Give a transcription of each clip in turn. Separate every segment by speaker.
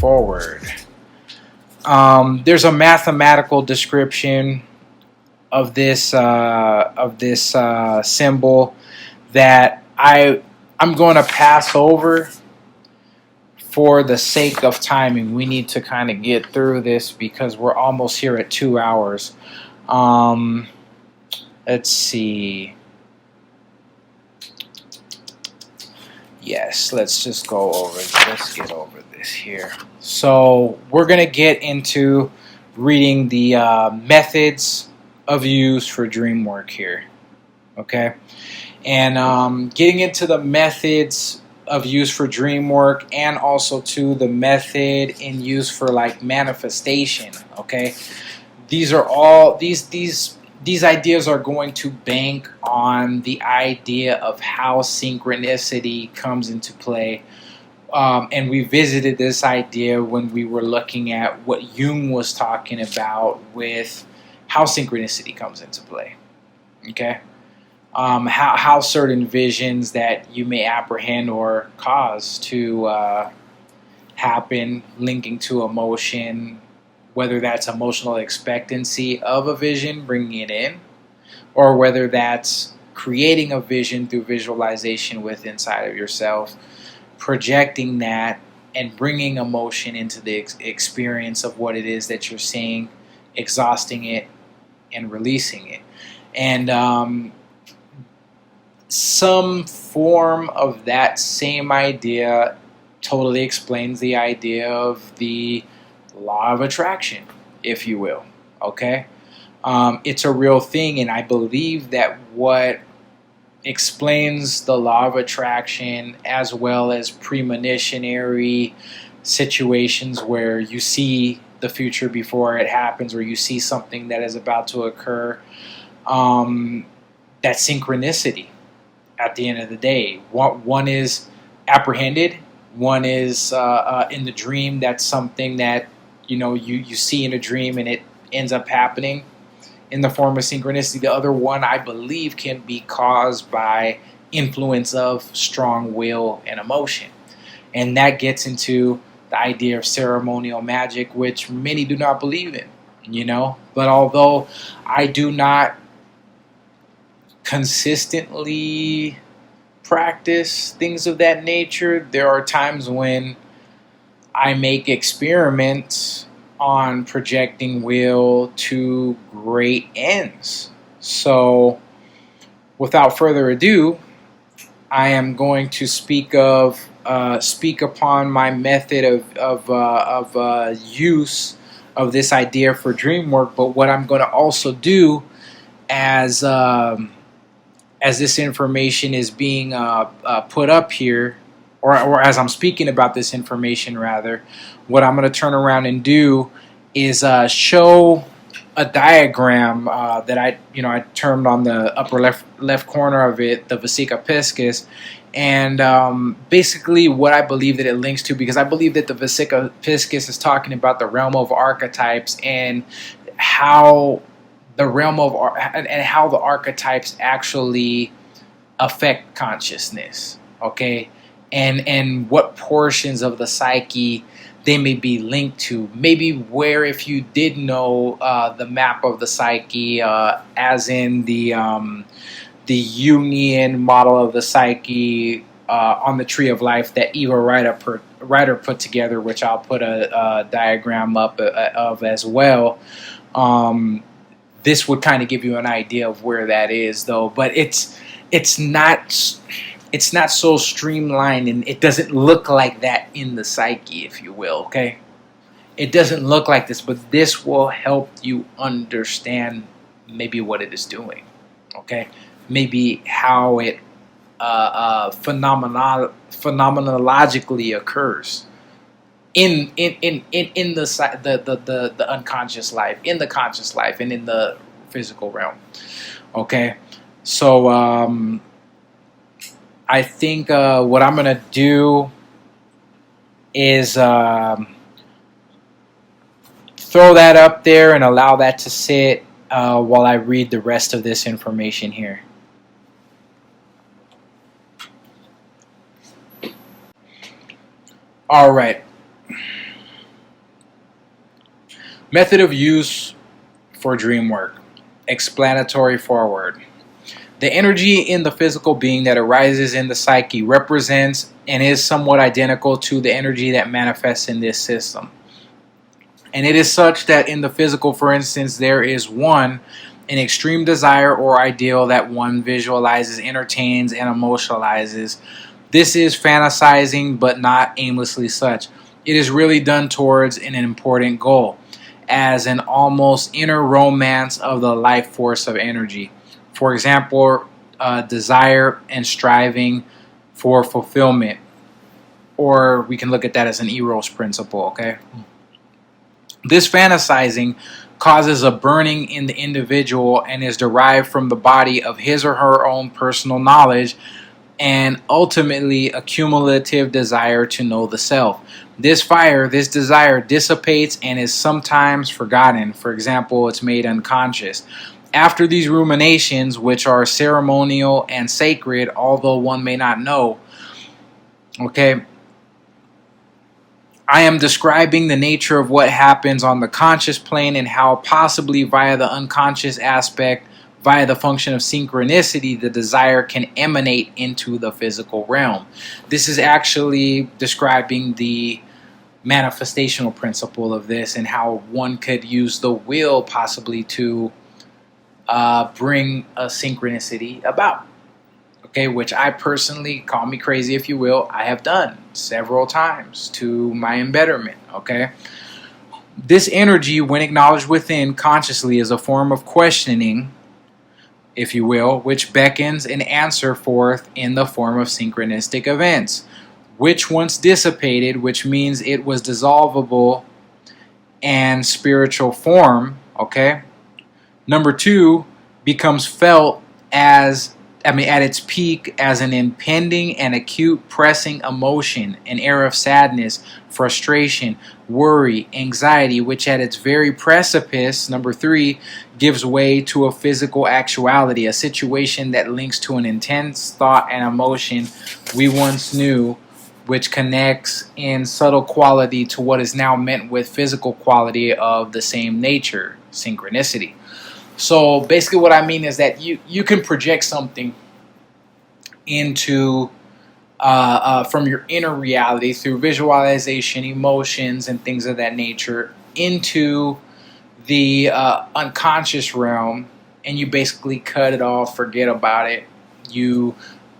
Speaker 1: forward. There's a mathematical description of this symbol that I'm going to pass over for the sake of timing. We need to kind of get through this because we're almost here at 2 hours. Let's see. Yes, let's just go over. Let's get over this here. So we're going to get into reading the methods of use for dream work here. Okay? And getting into the methods of use for dream work, and also to the method in use for like manifestation. Okay? These are all these ideas are going to bank on the idea of how synchronicity comes into play. And we visited this idea when we were looking at what Jung was talking about with how synchronicity comes into play. Okay? How certain visions that you may apprehend or cause to happen, linking to emotion, whether that's emotional expectancy of a vision, bringing it in, or whether that's creating a vision through visualization with inside of yourself, projecting that and bringing emotion into the experience of what it is that you're seeing, exhausting it and releasing it. And some form of that same idea totally explains the idea of the law of attraction, if you will. Okay? It's a real thing, and I believe that what explains the law of attraction, as well as premonitionary situations where you see the future before it happens, or you see something that is about to occur, that synchronicity at the end of the day. One is apprehended, one is in the dream. That's something that you see in a dream and it ends up happening in the form of synchronicity. The other one, I believe, can be caused by influence of strong will and emotion. And that gets into the idea of ceremonial magic, which many do not believe in, But although I do not consistently practice things of that nature, there are times when I make experiments on projecting will to great ends. So, without further ado, I am going to speak upon my method of use of this idea for dream work. But what I'm going to also do as this information is being put up here, or as I'm speaking about this information, rather, what I'm going to turn around and do is show a diagram that I termed on the upper left corner of it, the Vesica Piscis, and basically what I believe that it links to, because I believe that the Vesica Piscis is talking about the realm of archetypes and how the realm of and how the archetypes actually affect consciousness. Okay. And what portions of the psyche they may be linked to. Maybe where, if you did know the map of the psyche, as in the Jungian model of the psyche on the Tree of Life that Eva Ryder put together, which I'll put a diagram up of as well. This would kind of give you an idea of where that is, though. But it's not so streamlined, and it doesn't look like that in the psyche, if you will, okay? It doesn't look like this, but this will help you understand maybe what it is doing, okay? Maybe how it phenomenologically occurs in the unconscious life, in the conscious life, and in the physical realm, okay? So, I think what I'm going to do is throw that up there and allow that to sit while I read the rest of this information here. All right. Method of use for dream work. Explanatory forward. The energy in the physical being that arises in the psyche represents and is somewhat identical to the energy that manifests in this system. And it is such that in the physical, for instance, there is an extreme desire or ideal that one visualizes, entertains, and emotionalizes. This is fantasizing, but not aimlessly such. It is really done towards an important goal, as an almost inner romance of the life force of energy. For example, desire and striving for fulfillment. Or we can look at that as an eros principle, okay? This fantasizing causes a burning in the individual and is derived from the body of his or her own personal knowledge and ultimately a cumulative desire to know the self. This fire, this desire dissipates and is sometimes forgotten. For example, it's made unconscious. After these ruminations, which are ceremonial and sacred, although one may not know, okay, I am describing the nature of what happens on the conscious plane and how possibly via the unconscious aspect, via the function of synchronicity, the desire can emanate into the physical realm. This is actually describing the manifestational principle of this and how one could use the will possibly to bring a synchronicity about. Okay, which I personally, call me crazy if you will, I have done several times to my embetterment. Okay, this energy, when acknowledged within consciously, is a form of questioning, if you will, which beckons an answer forth in the form of synchronistic events, which once dissipated, which means it was dissolvable and spiritual form, okay? Number two, becomes felt at its peak as an impending and acute pressing emotion, an air of sadness, frustration, worry, anxiety, which at its very precipice, number three, gives way to a physical actuality, a situation that links to an intense thought and emotion we once knew, which connects in subtle quality to what is now meant with physical quality of the same nature, synchronicity. So basically what I mean is that you can project something into from your inner reality through visualization, emotions, and things of that nature into the unconscious realm, and you basically cut it off, forget about it. You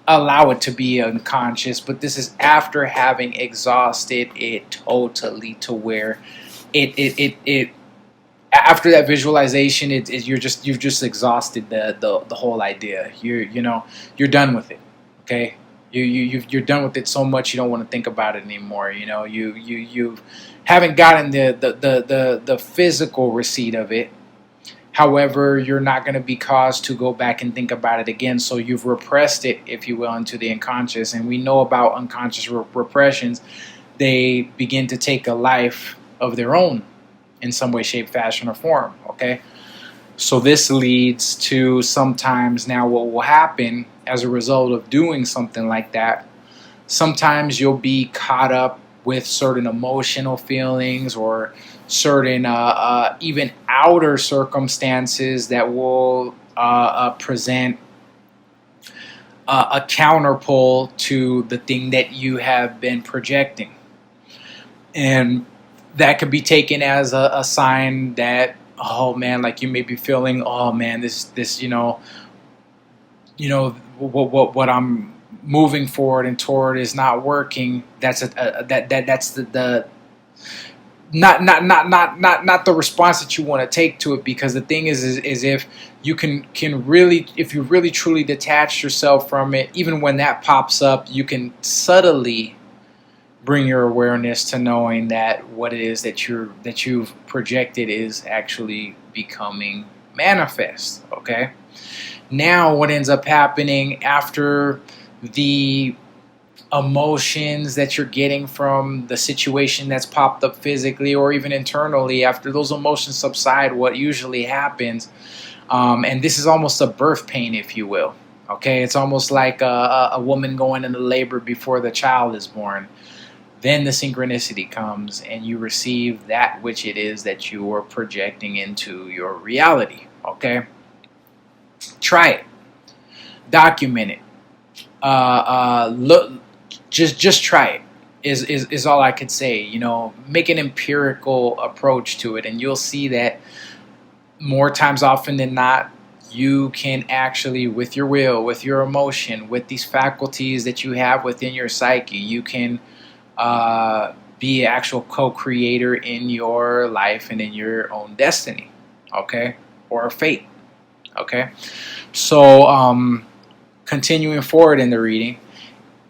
Speaker 1: allow it to be unconscious, but this is after having exhausted it totally to where it after that visualization, you've just exhausted the whole idea. You're done with it. Okay, you're done with it so much you don't want to think about it anymore. You haven't gotten the physical receipt of it. However, you're not going to be caused to go back and think about it again. So you've repressed it, if you will, into the unconscious. And we know about unconscious repressions; they begin to take a life of their own in some way, shape, fashion, or form, okay? So this leads to sometimes now what will happen as a result of doing something like that, sometimes you'll be caught up with certain emotional feelings or certain even outer circumstances that will present a counterpole to the thing that you have been projecting. And that could be taken as a sign that, oh man, like you may be feeling, oh man, this what I'm moving forward and toward is not working. That's that's the not the response that you want to take to it, because the thing is if you can really, if you really truly detach yourself from it, even when that pops up, you can subtly bring your awareness to knowing that what it is that you've projected is actually becoming manifest. Okay, now what ends up happening after the emotions that you're getting from the situation that's popped up physically or even internally, after those emotions subside, what usually happens, and this is almost a birth pain, if you will. Okay, it's almost like a woman going into labor before the child is born. then the synchronicity comes and you receive that which it is that you are projecting into your reality. Okay? Try it. Document it. Look, just try it. Is all I could say. You know, make an empirical approach to it, and you'll see that more times often than not, you can actually, with your will, with your emotion, with these faculties that you have within your psyche, you can be an actual co-creator in your life and in your own destiny, okay, or fate, okay. So continuing forward in the reading,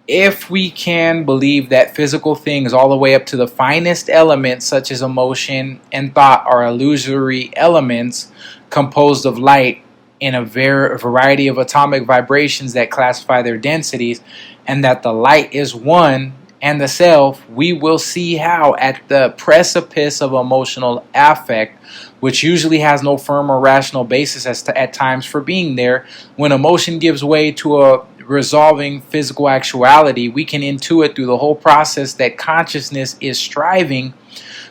Speaker 1: if we can believe that physical things all the way up to the finest elements such as emotion and thought are illusory elements composed of light in a variety of atomic vibrations that classify their densities, and that the light is one and the self, we will see how at the precipice of emotional affect, which usually has no firm or rational basis at times for being there, when emotion gives way to a resolving physical actuality, we can intuit through the whole process that consciousness is striving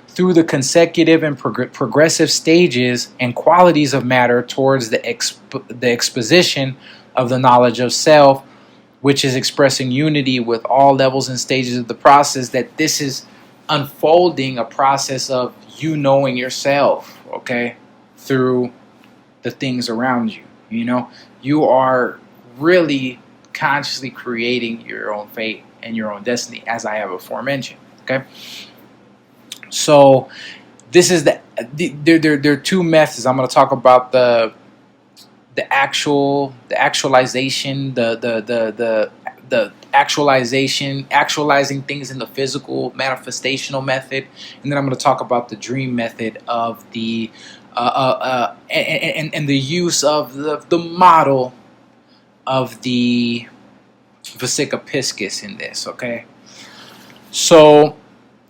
Speaker 1: through the consecutive and progressive stages and qualities of matter towards the exposition of the knowledge of self, which is expressing unity with all levels and stages of the process, that this is unfolding a process of you knowing yourself, okay, through the things around you. You know, you are really consciously creating your own fate and your own destiny, as I have aforementioned. Okay, so this is there are two methods. I'm going to talk about the actualization, the actualizing things in the physical manifestational method, and then I'm going to talk about the dream method of the and the use of the model of the Vesica Piscis in this, okay? So,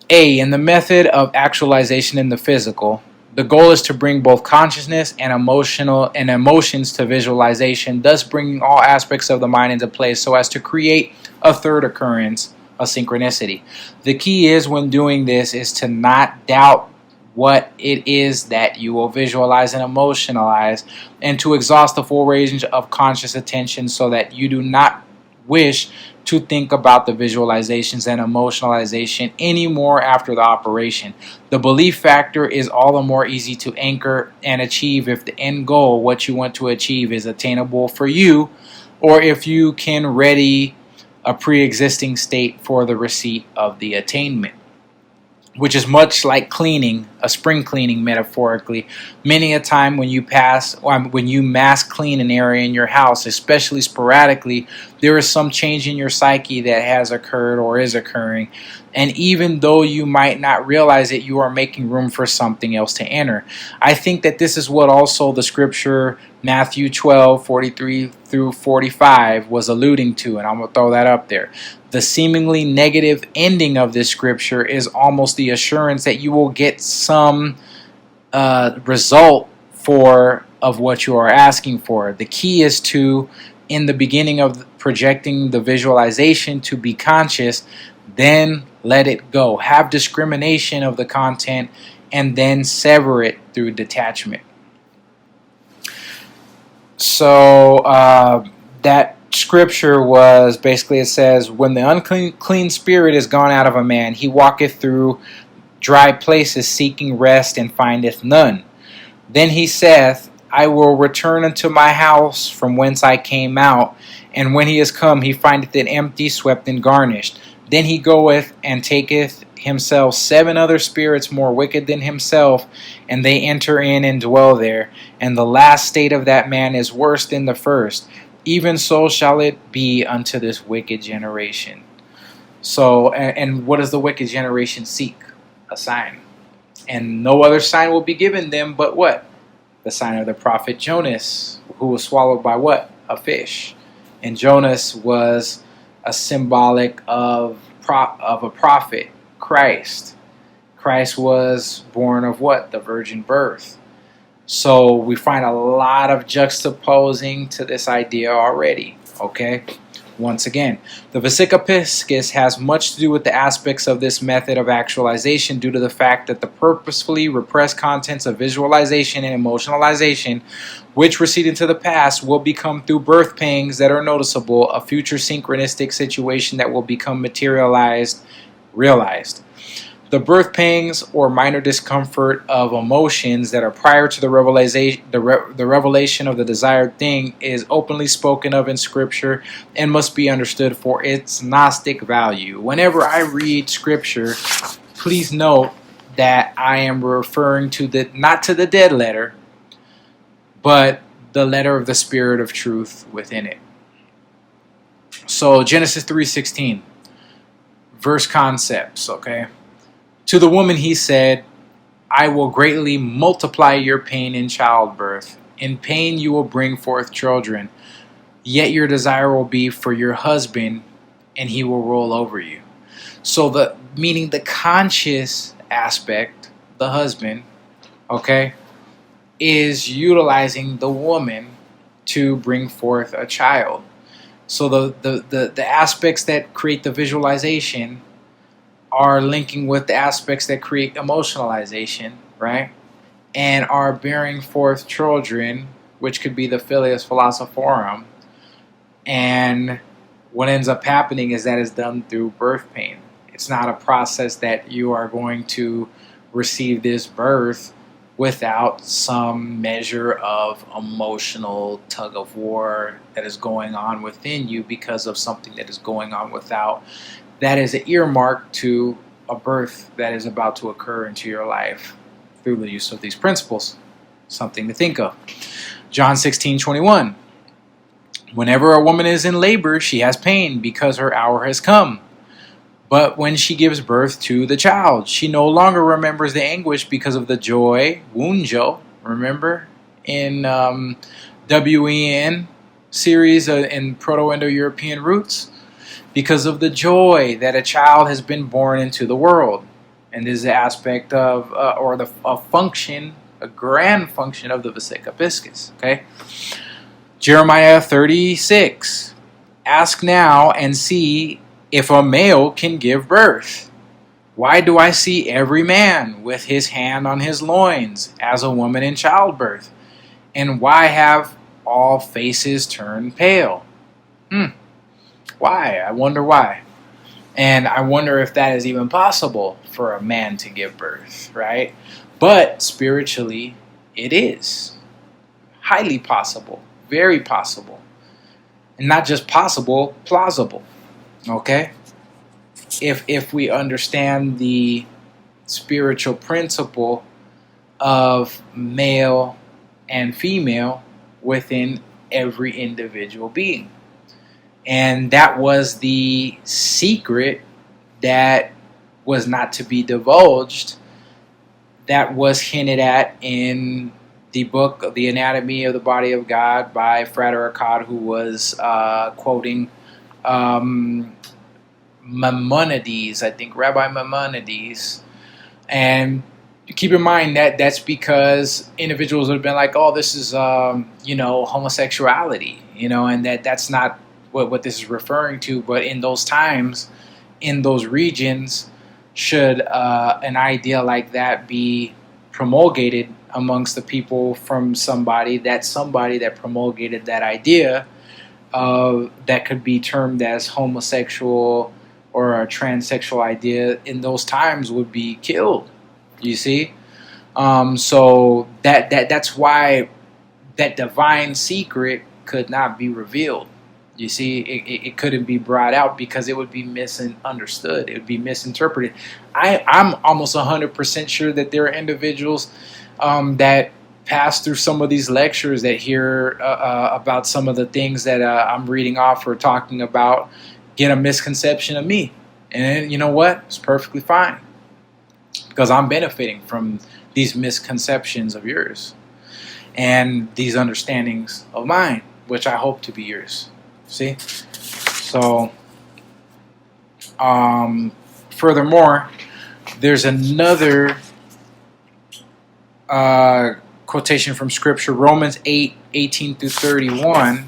Speaker 1: in the method of actualization in the physical, the goal is to bring both consciousness and emotions to visualization, thus bringing all aspects of the mind into place so as to create a third occurrence, a synchronicity. The key is when doing this is to not doubt what it is that you will visualize and emotionalize, and to exhaust the full range of conscious attention so that you do not wish to think about the visualizations and emotionalization anymore after the operation. The belief factor is all the more easy to anchor and achieve if the end goal, what you want to achieve, is attainable for you, or if you can ready a pre-existing state for the receipt of the attainment, which is much like cleaning, a spring cleaning metaphorically. Many a time when you mass clean an area in your house, especially sporadically, there is some change in your psyche that has occurred or is occurring. And even though you might not realize it, you are making room for something else to enter. I think that this is what also the scripture Matthew 12:43 through 45 was alluding to, and I'm going to throw that up there. The seemingly negative ending of this scripture is almost the assurance that you will get some result of what you are asking for. The key is to, in the beginning of projecting the visualization, to be conscious, then let it go. Have discrimination of the content, and then sever it through detachment. So that scripture was basically, it says, when the unclean spirit is gone out of a man, he walketh through dry places seeking rest and findeth none. Then he saith, I will return unto my house from whence I came out. And when he is come, he findeth it empty, swept, and garnished. Then he goeth and taketh himself 7 other spirits more wicked than himself, and they enter in and dwell there. And the last state of that man is worse than the first. Even so shall it be unto this wicked generation. So, and what does the wicked generation seek? A sign. And no other sign will be given them but what? The sign of the prophet Jonas, who was swallowed by what? A fish. And Jonas was a symbolic of a prophet, Christ. Christ was born of what? The virgin birth. So we find a lot of juxtaposing to this idea already, okay? Once again, the Vesica Piscis has much to do with the aspects of this method of actualization due to the fact that the purposefully repressed contents of visualization and emotionalization, which recede into the past, will become through birth pangs that are noticeable, a future synchronistic situation that will become realized. The birth pangs or minor discomfort of emotions that are prior to the revelation of the desired thing is openly spoken of in Scripture and must be understood for its Gnostic value. Whenever I read Scripture, please note that I am referring to not to the dead letter, but the letter of the Spirit of truth within it. So Genesis 3:16, verse concepts, okay? To the woman he said, I will greatly multiply your pain in childbirth. In pain you will bring forth children. Yet your desire will be for your husband, and he will rule over you. So meaning the conscious aspect, the husband, okay, is utilizing the woman to bring forth a child. So the aspects that create the visualization are linking with the aspects that create emotionalization, right? And are bearing forth children, which could be the filius philosophorum. And what ends up happening is that is done through birth pain. It's not a process that you are going to receive this birth without some measure of emotional tug of war that is going on within you because of something that is going on without. That is an earmark to a birth that is about to occur into your life through the use of these principles. Something to think of. John 16:21. Whenever a woman is in labor, she has pain because her hour has come. But when she gives birth to the child, she no longer remembers the anguish because of the joy, wunjo, remember, in WEN series in Proto-Indo European Roots? Because of the joy that a child has been born into the world. And this is the aspect of, a function, a grand function of the Vesica Piscis. Okay? Jeremiah 36. Ask now and see if a male can give birth. Why do I see every man with his hand on his loins as a woman in childbirth? And why have all faces turned pale? Why? I wonder why. And I wonder if that is even possible for a man to give birth, right? But spiritually, it is. Highly possible. Very possible. And not just possible, plausible. Okay? If we understand the spiritual principle of male and female within every individual being. And that was the secret that was not to be divulged, that was hinted at in the book, The Anatomy of the Body of God by Frater Akkad, who was quoting Maimonides, I think, Rabbi Maimonides. And keep in mind that that's because individuals would have been like, oh, this is, homosexuality, and that's not what this is referring to. But in those times, in those regions, should an idea like that be promulgated amongst the people from somebody that promulgated that idea, that could be termed as homosexual or a transsexual idea, in those times would be killed. You see? So that's why that divine secret could not be revealed. You see, it couldn't be brought out because it would be misunderstood. It would be misinterpreted. I'm almost 100% sure that there are individuals that pass through some of these lectures that hear about some of the things that I'm reading off or talking about, get a misconception of me. And you know what? It's perfectly fine, because I'm benefiting from these misconceptions of yours and these understandings of mine, which I hope to be yours. See? So, furthermore, there's another quotation from Scripture, Romans 8:18 through 31.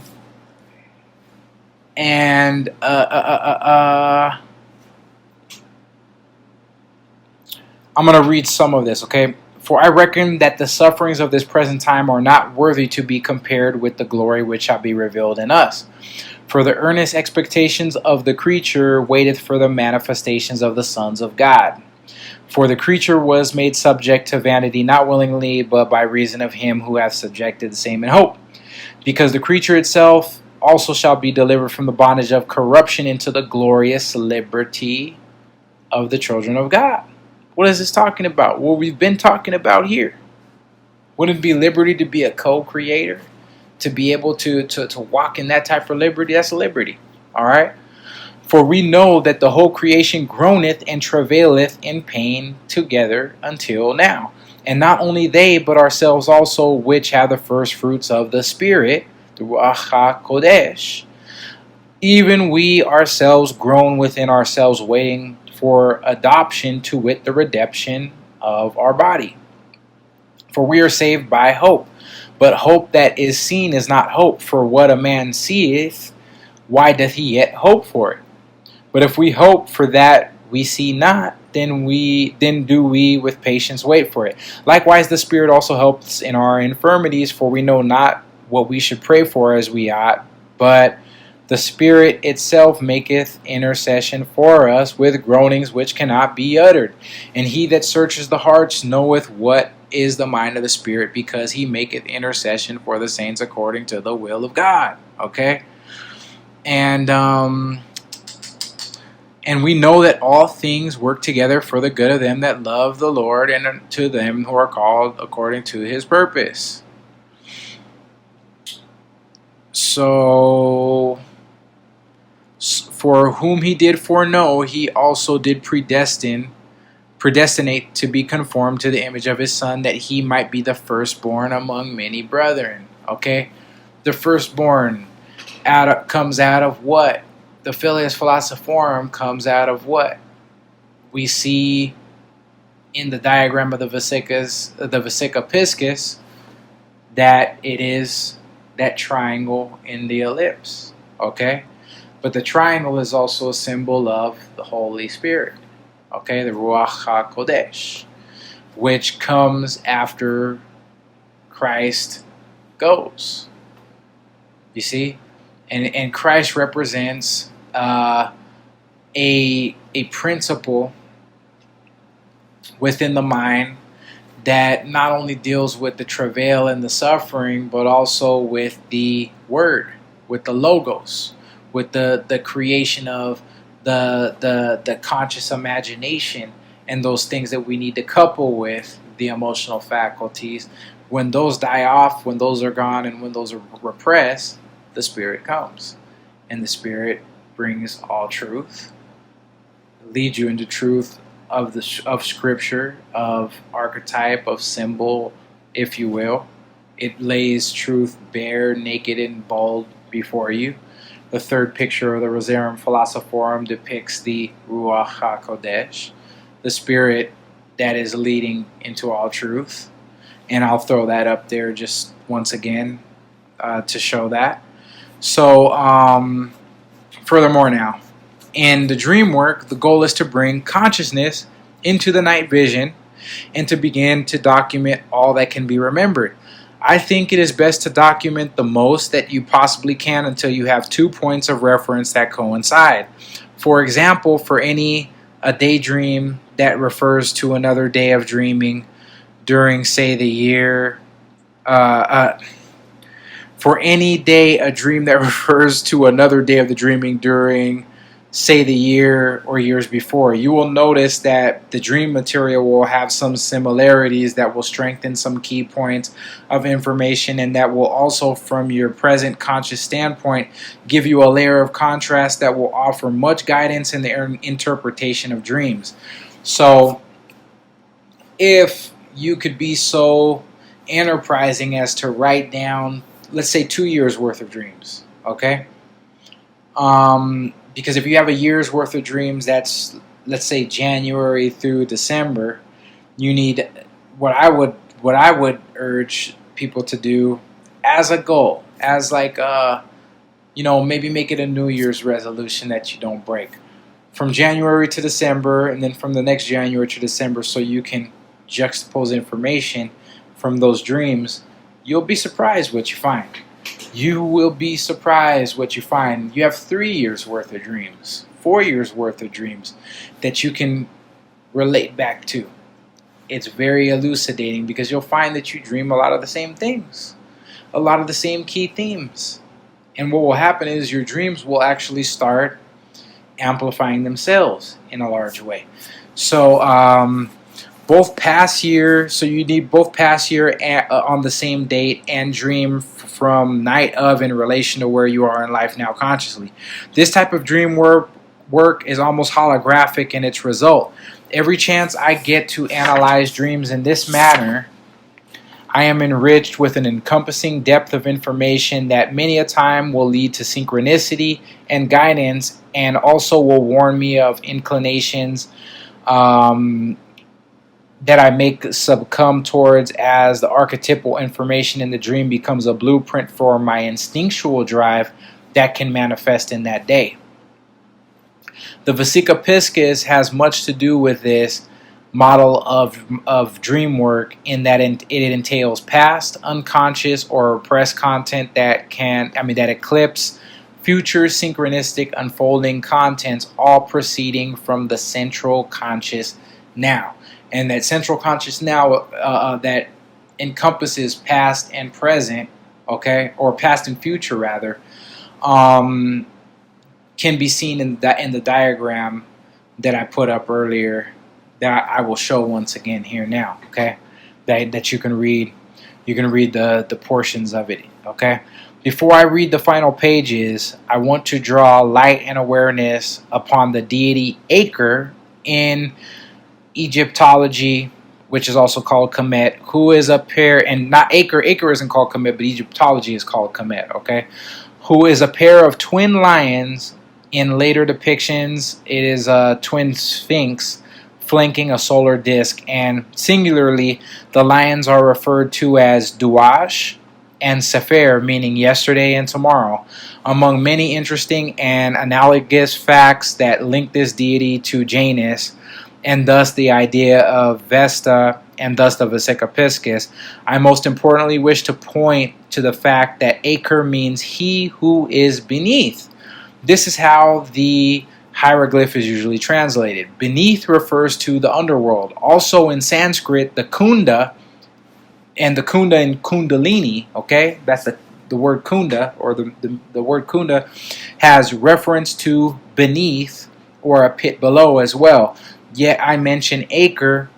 Speaker 1: And I'm going to read some of this, okay? For I reckon that the sufferings of this present time are not worthy to be compared with the glory which shall be revealed in us. For the earnest expectations of the creature waiteth for the manifestations of the sons of God. For the creature was made subject to vanity, not willingly, but by reason of him who hath subjected the same in hope. Because the creature itself also shall be delivered from the bondage of corruption into the glorious liberty of the children of God. What is this talking about? What we've been talking about here. Wouldn't it be liberty to be a co-creator? To be able to walk in that type of liberty? That's liberty. All right? For we know that the whole creation groaneth and travaileth in pain together until now. And not only they, but ourselves also, which have the first fruits of the Spirit, the Ruach HaKodesh. Even we ourselves groan within ourselves, waiting for adoption, to wit, the redemption of our body. For we are saved by hope. But hope that is seen is not hope. For what a man seeth, why doth he yet hope for it? But if we hope for that we see not, then do we with patience wait for it. Likewise the Spirit also helps in our infirmities, for we know not what we should pray for as we ought, but the Spirit itself maketh intercession for us with groanings which cannot be uttered. And he that searches the hearts knoweth what is the mind of the Spirit, because he maketh intercession for the saints according to the will of God. Okay? And we know that all things work together for the good of them that love the Lord, and to them who are called according to his purpose. So, for whom he did foreknow, he also did predestinate to be conformed to the image of his Son, that he might be the firstborn among many brethren. Okay? The firstborn comes out of what? The Filius Philosophorum comes out of what? We see in the diagram of the Vesica Piscis that it is that triangle in the ellipse. Okay? But the triangle is also a symbol of the Holy Spirit. Okay? The Ruach HaKodesh, which comes after Christ goes. You see? And Christ represents a principle within the mind that not only deals with the travail and the suffering, but also with the word, with the logos, with the creation of the conscious imagination, and those things that we need to couple with the emotional faculties. When those die off, when those are gone, and when those are repressed, the Spirit comes. And the Spirit brings all truth, leads you into truth of Scripture, of archetype, of symbol, if you will. It lays truth bare, naked, and bold before you. The third picture of the Rosarum Philosophorum depicts the Ruach HaKodesh, the Spirit that is leading into all truth. And I'll throw that up there just once again to show that. So, furthermore now, in the dream work, the goal is to bring consciousness into the night vision and to begin to document all that can be remembered. I think it is best to document the most that you possibly can until you have 2 points of reference that coincide. For example, for a daydream that refers to another day of dreaming during, say, the year... For any day, a dream that refers to another day of the dreaming during, say, the year or years before, you will notice that the dream material will have some similarities that will strengthen some key points of information, and that will also, from your present conscious standpoint, give you a layer of contrast that will offer much guidance in the interpretation of dreams. So, if you could be so enterprising as to write down, let's say, 2 years worth of dreams, okay? Because if you have a year's worth of dreams, that's, let's say, January through December, you need what I would urge people to do as a goal, as like a You know, maybe make it a New Year's resolution that you don't break. From January to December, and then from the next January to December, so you can juxtapose information from those dreams. You'll be surprised what you find. You will be surprised what you find. You have 3 years worth of dreams, 4 years worth of dreams that you can relate back to. It's very elucidating because you'll find that you dream a lot of the same things, a lot of the same key themes. And what will happen is your dreams will actually start amplifying themselves in a large way. So both past year, so you need both past year on the same date and dream from night of in relation to where you are in life now consciously. This type of dream work is almost holographic in its result. Every chance I get to analyze dreams in this manner, I am enriched with an encompassing depth of information that many a time will lead to synchronicity and guidance, and also will warn me of inclinations that I make succumb towards as the archetypal information in the dream becomes a blueprint for my instinctual drive that can manifest in that day. The Vesica Piscis has much to do with this model of dream work in that it entails past, unconscious, or repressed content that eclipse future synchronistic unfolding contents, all proceeding from the central conscious now. And that central conscious now that encompasses past and present, okay, or past and future rather, can be seen in the diagram that I put up earlier, that I will show once again here now, okay? That you can read. You can read the portions of it, okay? Before I read the final pages, I want to draw light and awareness upon the deity Acre in Egyptology, which is also called Kemet, who is a pair, and not Acre isn't called Kemet, but Egyptology is called Kemet, okay? Who is a pair of twin lions. In later depictions, it is a twin sphinx flanking a solar disk, and singularly, the lions are referred to as Duash and Sefer, meaning yesterday and tomorrow. Among many interesting and analogous facts that link this deity to Janus, and thus the idea of Vesta, and thus the Vesica Piscis, I most importantly wish to point to the fact that Acre means he who is beneath. This is how the hieroglyph is usually translated. Beneath refers to the underworld. Also in Sanskrit, the Kunda, and the Kunda in Kundalini, okay, that's the word Kunda, or the word Kunda has reference to beneath or a pit below as well. Yet I mention Acre,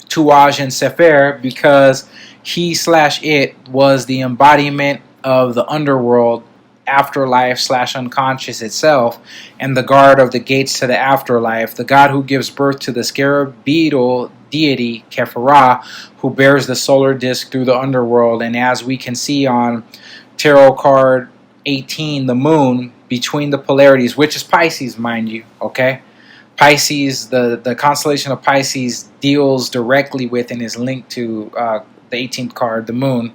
Speaker 1: Tuaj, and Sefer because he/it was the embodiment of the underworld, afterlife/unconscious itself, and the guard of the gates to the afterlife, the god who gives birth to the scarab beetle deity Kefara, who bears the solar disk through the underworld. And as we can see on tarot card 18, the moon between the polarities, which is Pisces, mind you, okay? Pisces, the constellation of Pisces deals directly with and is linked to the 18th card, the moon.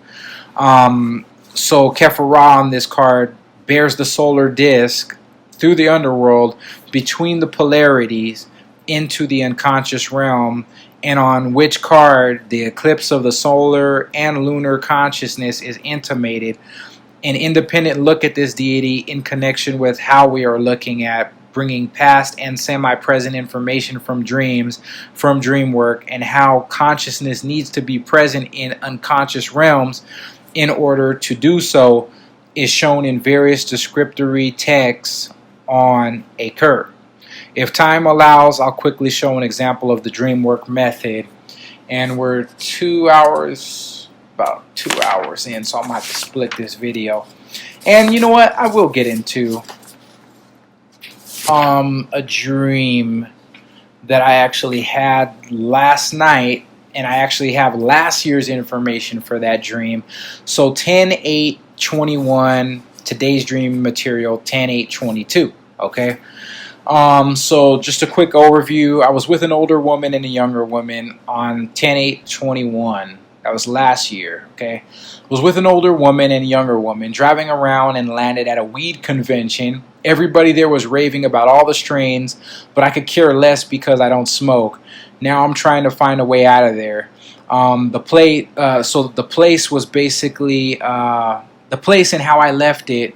Speaker 1: So Kefara on this card bears the solar disk through the underworld between the polarities into the unconscious realm, and on which card the eclipse of the solar and lunar consciousness is intimated. An independent look at this deity in connection with how we are looking at bringing past and semi-present information from dreams, from dream work, and how consciousness needs to be present in unconscious realms in order to do so is shown in various descriptory texts on a curve. If time allows, I'll quickly show an example of the dream work method. And we're about 2 hours in, so I might have to split this video. And you know what? I will get into a dream that I actually had last night, and I actually have last year's information for that dream. So 10/8/21, today's dream material 10/8/22, okay? So just a quick overview. I was with an older woman and a younger woman on 10/8/21, That was last year, okay? I was with an older woman and a younger woman, driving around and landed at a weed convention. Everybody there was raving about all the strains, but I could care less because I don't smoke. Now I'm trying to find a way out of there. So the place was basically, the place and how I left it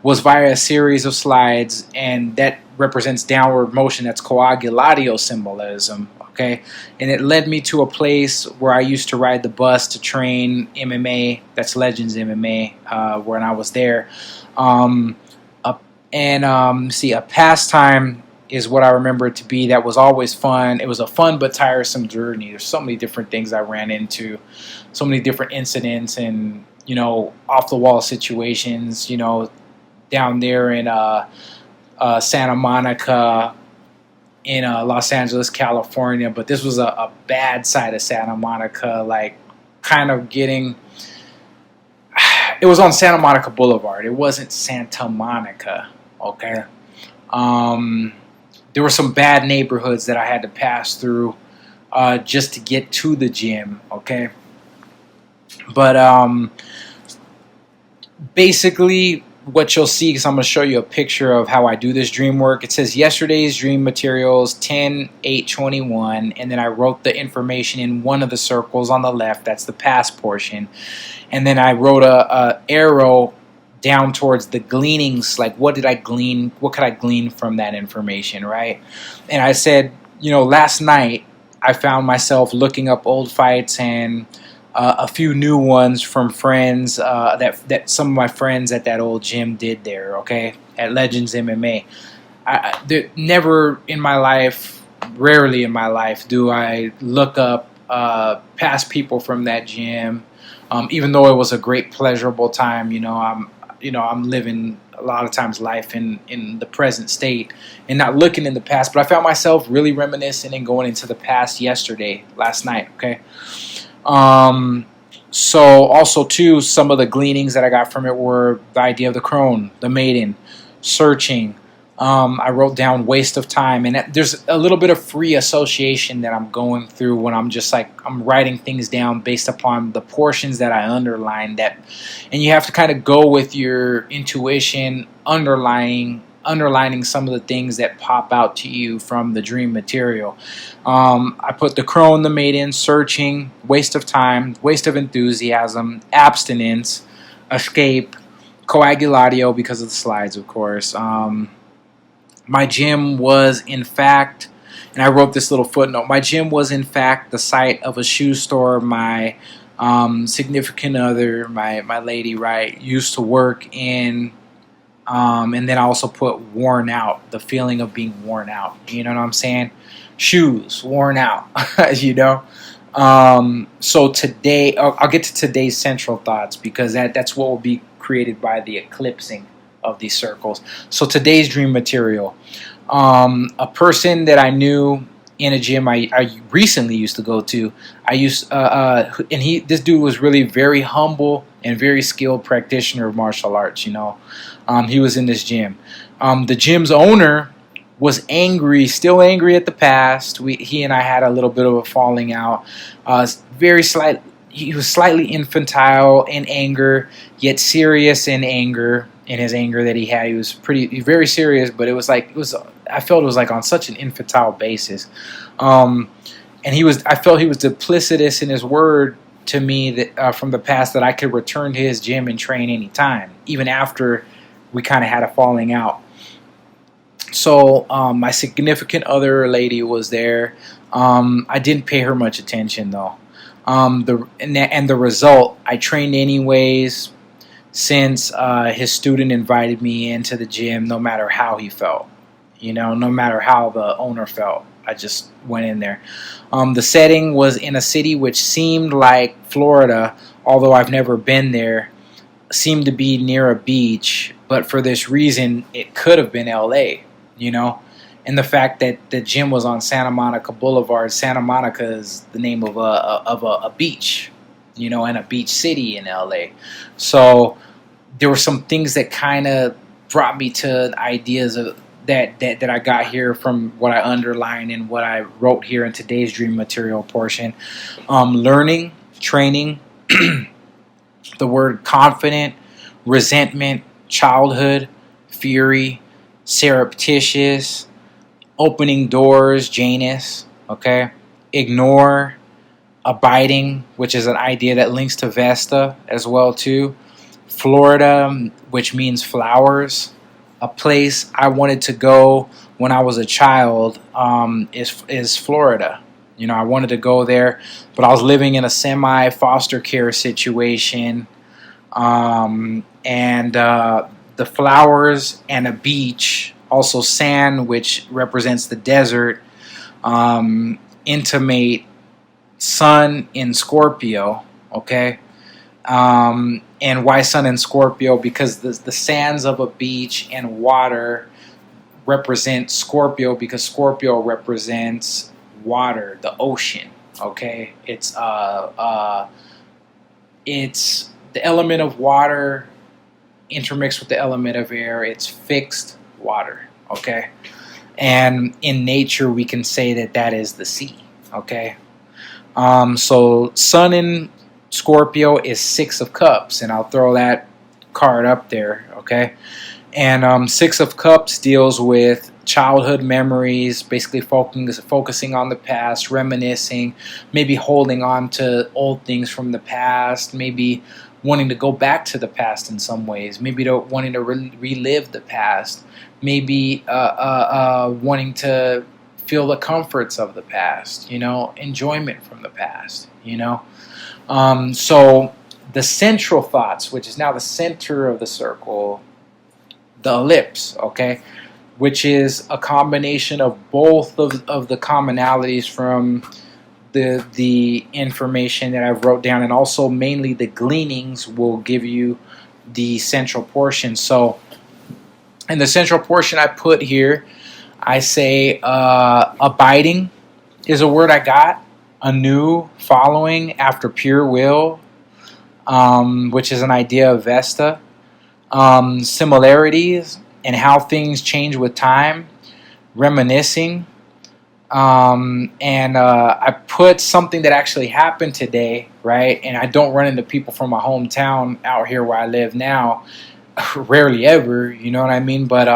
Speaker 1: was via a series of slides, and that represents downward motion. That's coagulatio symbolism, okay? And it led me to a place where I used to ride the bus to train MMA. That's Legends MMA, when I was there. A pastime is what I remember it to be. That was always fun. It was a fun but tiresome journey. There's so many different things I ran into, so many different incidents and, off the wall situations, down there in Santa Monica, in Los Angeles, California. But this was a bad side of Santa Monica, like kind of getting... It was on Santa Monica Boulevard. It wasn't Santa Monica, okay? There were some bad neighborhoods that I had to pass through just to get to the gym, okay? But basically, what you'll see, because I'm going to show you a picture of how I do this dream work. It says yesterday's dream materials 10/8/21, and then I wrote the information in one of the circles on the left. That's the past portion. And then I wrote a arrow down towards the gleanings, like what did I glean, what could I glean from that information, right? And I said, last night I found myself looking up old fights and a few new ones from friends that some of my friends at that old gym did there, okay, at Legends MMA. Never in my life, rarely in my life, do I look up past people from that gym, even though it was a great, pleasurable time. I'm living a lot of times life in the present state and not looking in the past. But I found myself really reminiscing and going into the past last night, okay? So also too, some of the gleanings that I got from it were the idea of the crone, the maiden, searching. I wrote down waste of time, and there's a little bit of free association that I'm going through when I'm just like, I'm writing things down based upon the portions that I underlined that, and you have to kind of go with your intuition, underlining some of the things that pop out to you from the dream material. I put the crone, the maiden, searching, waste of time, waste of enthusiasm, abstinence, escape, coagulatio because of the slides, of course. My gym was, in fact, and I wrote this little footnote, my gym was, in fact, the site of a shoe store my significant other, my lady, right, used to work in. And then I also put worn out, the feeling of being worn out. You know what I'm saying? Shoes, worn out, So today, I'll get to today's central thoughts because that's what will be created by the eclipsing of these circles. So today's dream material, a person that I knew in a gym I recently used to go to. This dude was really very humble and very skilled practitioner of martial arts. He was in this gym. The gym's owner was angry, still angry at the past. He and I had a little bit of a falling out. He was slightly infantile in anger, yet serious in anger. In his anger that he had, he was very serious, but I felt it was like on such an infantile basis. And I felt he was duplicitous in his word to me that from the past that I could return to his gym and train anytime, even after we kind of had a falling out. So my significant other lady was there. I didn't pay her much attention though. The result, I trained anyways. Since his student invited me into the gym, no matter how he felt, no matter how the owner felt, I just went in there. The setting was in a city which seemed like Florida, although I've never been there, seemed to be near a beach, but for this reason, it could have been LA, and the fact that the gym was on Santa Monica Boulevard. Santa Monica is the name of a beach, and a beach city in LA. So there were some things that kind of brought me to ideas of that I got here from what I underlined and what I wrote here in today's dream material portion. Learning, training, the word confident, resentment, childhood, fury, surreptitious, opening doors, Janus, okay? Ignore, abiding, which is an idea that links to Vesta as well too. Florida, which means flowers. A place I wanted to go when I was a child is Florida. You know, I wanted to go there, but I was living in a semi-foster care situation, and the flowers and a beach, also sand, which represents the desert, intimate Sun in Scorpio, okay? And why Sun in Scorpio? Because the sands of a beach and water represent Scorpio, because Scorpio represents water, the ocean, okay? It's the element of water intermixed with the element of air. It's fixed water, okay? And in nature, we can say that that is the sea, okay? So Sun in Scorpio is 6 of Cups, and I'll throw that card up there, okay? And 6 of Cups deals with childhood memories, basically focusing on the past, reminiscing, maybe holding on to old things from the past, maybe wanting to go back to the past in some ways, maybe wanting to relive the past, maybe wanting to feel the comforts of the past, you know, enjoyment from the past, you know. So the central thoughts, which is now the center of the circle, the ellipse, okay, which is a combination of both of the commonalities from the information that I've wrote down, and also mainly the gleanings will give you the central portion. So in the central portion I put here, I say abiding is a word I got, anew, following after pure will, which is an idea of Vesta. Similarities and how things change with time, reminiscing, and I put something that actually happened today, right? And I don't run into people from my hometown out here where I live now, rarely ever, you know what I mean? But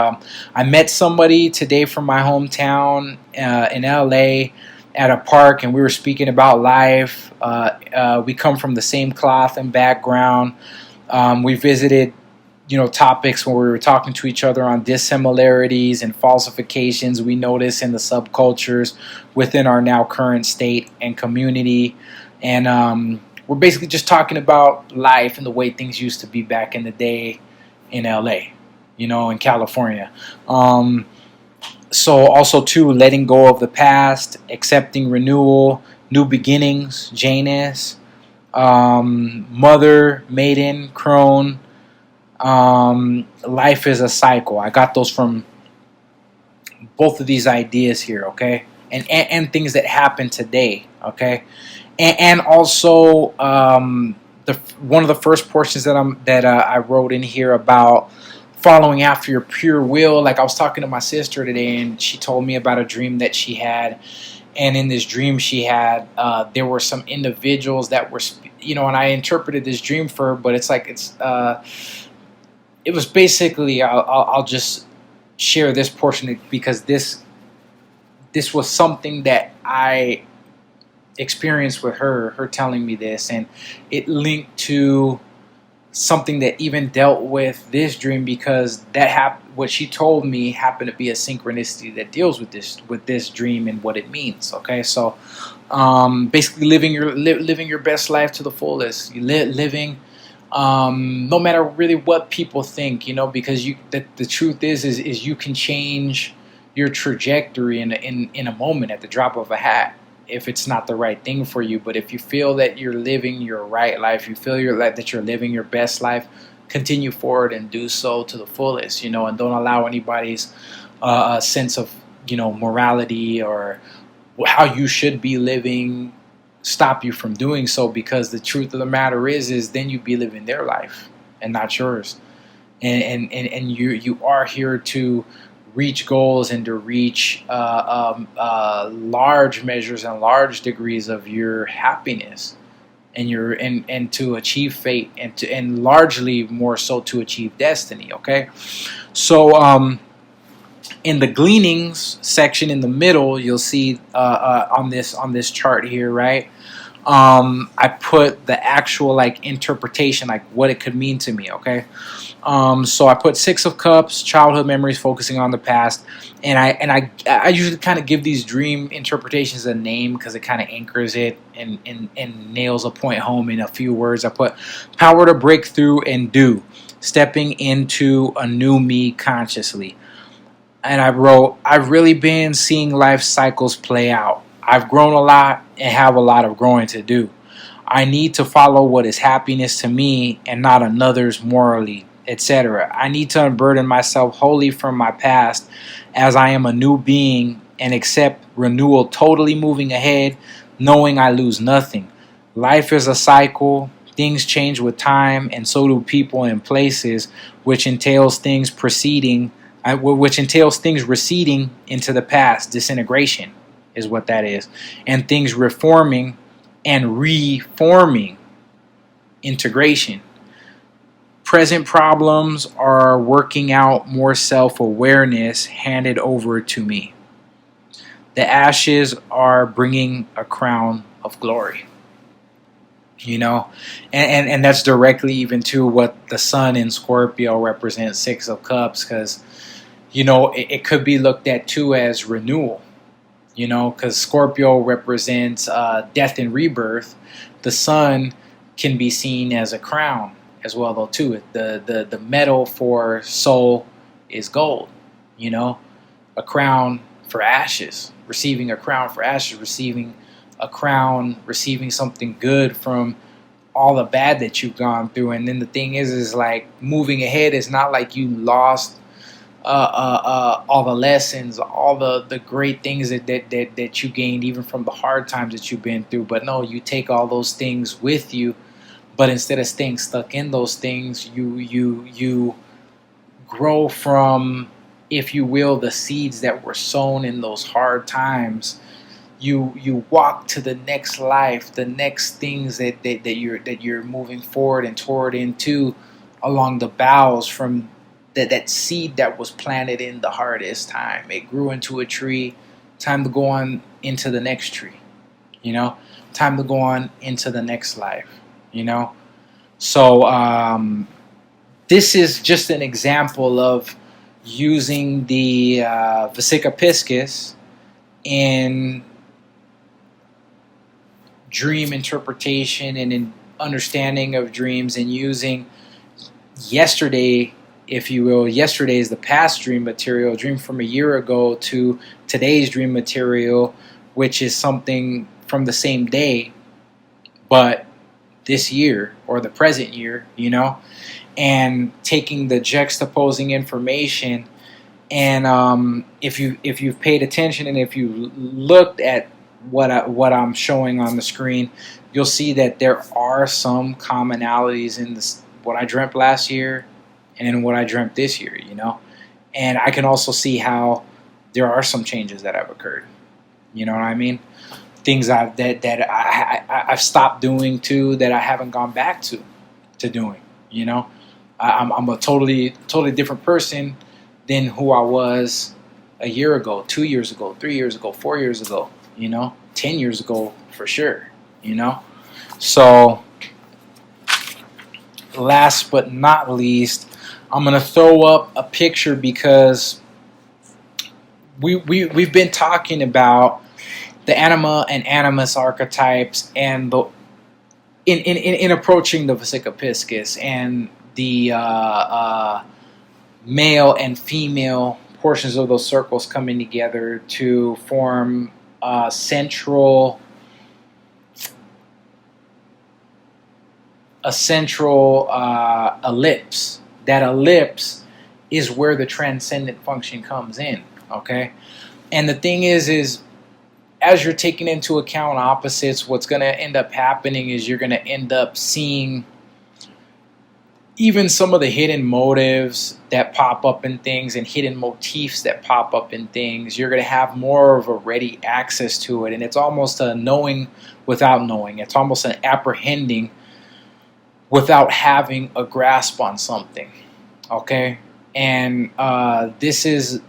Speaker 1: I met somebody today from my hometown in LA at a park, and we were speaking about life. We come from the same cloth and background. We visited, you know, topics where we were talking to each other on dissimilarities and falsifications we notice in the subcultures within our now current state and community. And we're basically just talking about life and the way things used to be back in the day in LA, you know, in California. So also too, letting go of the past, accepting renewal, new beginnings, Janus, mother, maiden, crone, life is a cycle. I got those from both of these ideas here, okay? And things that happen today, okay? And also one of the first portions that I wrote in here about following after your pure will. Like, I was talking to my sister today, and she told me about a dream that she had. And in this dream she had, there were some individuals that were, you know, and I interpreted this dream for her, but it's like it was basically, I'll just share this portion because this was something that I experienced with her telling me this, and it linked to something that even dealt with this dream, because what she told me happened to be a synchronicity that deals with this dream and what it means. Okay, so basically living your best life to the fullest, living no matter really what people think, you know, because the truth is you can change your trajectory in a moment, at the drop of a hat, if it's not the right thing for you. But if you feel that you're living your right life, you feel that you're living your best life, continue forward and do so to the fullest, you know, and don't allow anybody's sense of, you know, morality or how you should be living stop you from doing so, because the truth of the matter is then you'd be living their life and not yours. And you are here to reach goals and to reach large measures and large degrees of your happiness, and to achieve fate, and largely more so to achieve destiny. Okay, so in the gleanings section in the middle, you'll see on this chart here, right? I put the actual like interpretation, like what it could mean to me. Okay, so I put Six of Cups, childhood memories, focusing on the past, and I usually kind of give these dream interpretations a name because it kind of anchors it and nails a point home in a few words. I put power to break through and do, stepping into a new me consciously. And I wrote, I've really been seeing life cycles play out. I've grown a lot and have a lot of growing to do. I need to follow what is happiness to me and not another's morally, etc. I need to unburden myself wholly from my past as I am a new being and accept renewal, totally moving ahead, knowing I lose nothing. Life is a cycle. Things change with time, and so do people and places, which entails things receding into the past. Disintegration is what that is. And things reforming and reforming. Integration. Present problems are working out more self-awareness handed over to me. The ashes are bringing a crown of glory. You know, and that's directly even to what the sun in Scorpio represents, Six of Cups, because you know, it could be looked at too as renewal, you know, because Scorpio represents death and rebirth. The sun can be seen as a crown as well, though, too. The metal for soul is gold, you know, a crown for ashes, receiving a crown for ashes, receiving a crown, receiving something good from all the bad that you've gone through. And then the thing is like moving ahead is not like you lost all the lessons, all the great things that you gained, even from the hard times that you've been through. But no, you take all those things with you. But instead of staying stuck in those things, you grow from, if you will, the seeds that were sown in those hard times. You walk to the next life, the next things that you're moving forward and toward into along the boughs from that seed that was planted in the hardest time. It grew into a tree. Time to go on into the next tree. You know, time to go on into the next life. You know, so this is just an example of using the Vesica Piscis in dream interpretation and in understanding of dreams, and using yesterday, if you will, yesterday is the past dream material, dream from a year ago, to today's dream material, which is something from the same day, but this year or the present year, you know, and taking the juxtaposing information. And if you've paid attention and if you looked at what I'm showing on the screen, you'll see that there are some commonalities in this, what I dreamt last year and in what I dreamt this year, you know. And I can also see how there are some changes that have occurred. You know what I mean? Things I've stopped doing too, that I haven't gone back to doing. You know, I'm a totally different person than who I was a year ago, 2 years ago, 3 years ago, 4 years ago. You know, 10 years ago for sure. You know, so last but not least, I'm gonna throw up a picture because we've been talking about the anima and animus archetypes, and in approaching the Vesica Piscis and the male and female portions of those circles coming together to form a central ellipse. That ellipse is where the transcendent function comes in. Okay, and the thing is as you're taking into account opposites, what's going to end up happening is you're going to end up seeing even some of the hidden motives that pop up in things and hidden motifs that pop up in things, you're going to have more of a ready access to it. And it's almost a knowing without knowing. It's almost an apprehending without having a grasp on something. Okay? And this is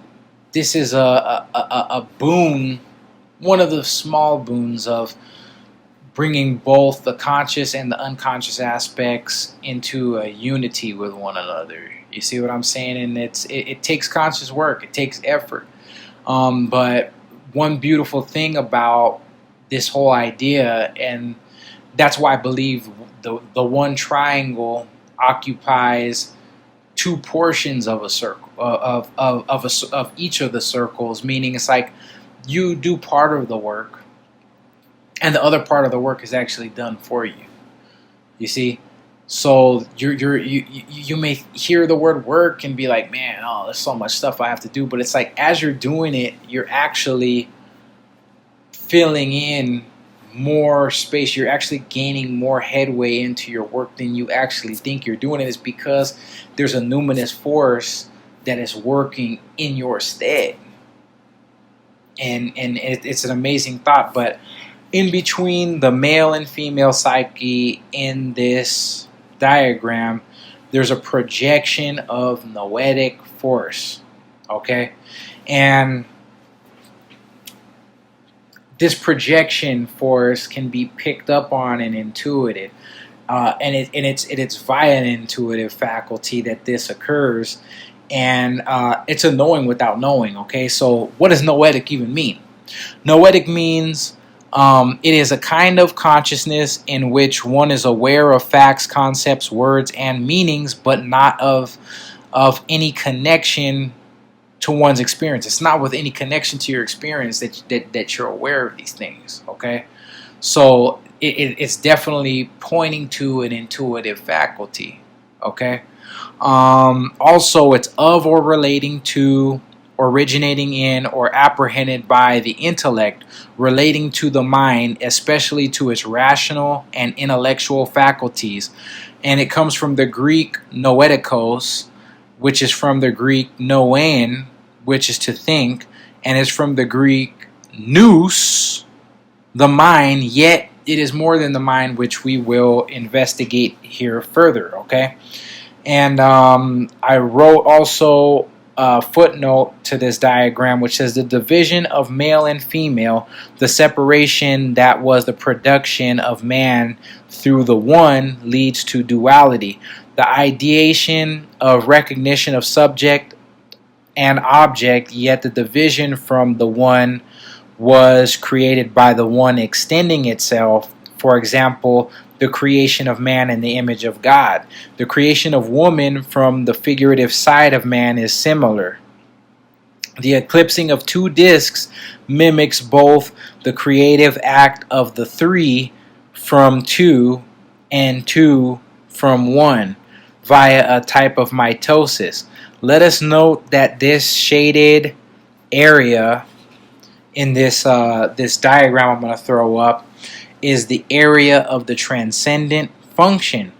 Speaker 1: a boon, one of the small boons of bringing both the conscious and the unconscious aspects into a unity with one another. You see what I'm saying? And it takes conscious work. It takes effort. But one beautiful thing about this whole idea, and that's why I believe the one triangle occupies two portions of a circle of each of the circles, meaning it's like you do part of the work and the other part of the work is actually done for you. You see? So you may hear the word work and be like, man, oh, there's so much stuff I have to do. But it's like as you're doing it, you're actually filling in more space. You're actually gaining more headway into your work than you actually think you're doing. It is because there's a numinous force that is working in your stead. And it's an amazing thought. But in between the male and female psyche in this diagram, there's a projection of noetic force. Okay? And this projection force can be picked up on and intuited. And it's via an intuitive faculty that this occurs. And it's a knowing without knowing. Okay? So what does noetic even mean? Noetic means it is a kind of consciousness in which one is aware of facts, concepts, words, and meanings, but not of any connection to one's experience. It's not with any connection to your experience that you're aware of these things. Okay, so it's definitely pointing to an intuitive faculty. Okay, also it's of or relating to, originating in, or apprehended by the intellect, relating to the mind, especially to its rational and intellectual faculties. And it comes from the Greek noetikos, which is from the Greek noein, which is to think, and is from the Greek nous, the mind, yet it is more than the mind, which we will investigate here further, okay? And I wrote also footnote to this diagram, which says the division of male and female, the separation that was the production of man through the one, leads to duality. The ideation of recognition of subject and object, yet the division from the one was created by the one extending itself. For example, the creation of man in the image of God. The creation of woman from the figurative side of man is similar. The eclipsing of two discs mimics both the creative act of the three from two and two from one via a type of mitosis. Let us note that this shaded area in this diagram I'm going to throw up is the area of the transcendent function.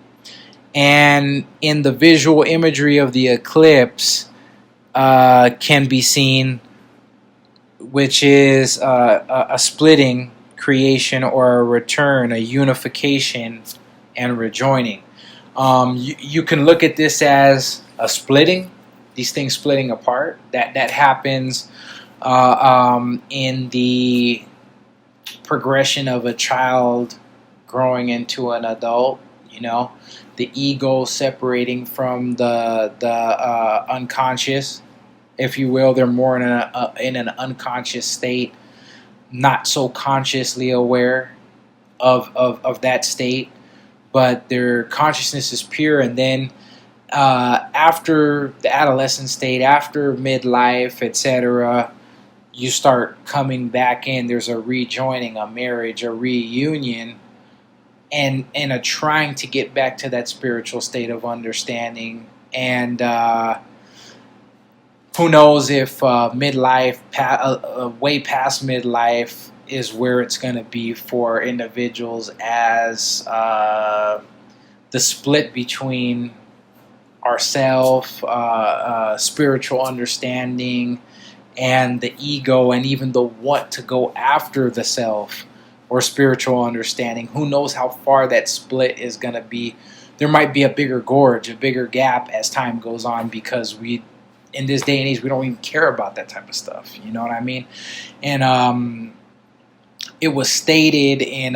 Speaker 1: And in the visual imagery of the eclipse can be seen, which is a splitting creation or a return, a unification and rejoining. You can look at this as a splitting, these things splitting apart. That happens in the progression of a child growing into an adult, the ego separating from the unconscious, if you will. They're more in an unconscious state, not so consciously aware of that state, but their consciousness is pure. And then after the adolescent state, after midlife, etc., you start coming back in. There's a rejoining, a marriage, a reunion, and a trying to get back to that spiritual state of understanding. And who knows if midlife, way past midlife, is where it's going to be for individuals, as the split between ourself, spiritual understanding, and the ego, and even the want to go after the self or spiritual understanding. Who knows how far that split is going to be? There might be a bigger gorge, a bigger gap as time goes on, because we, in this day and age, we don't even care about that type of stuff. You know what I mean? And it was stated in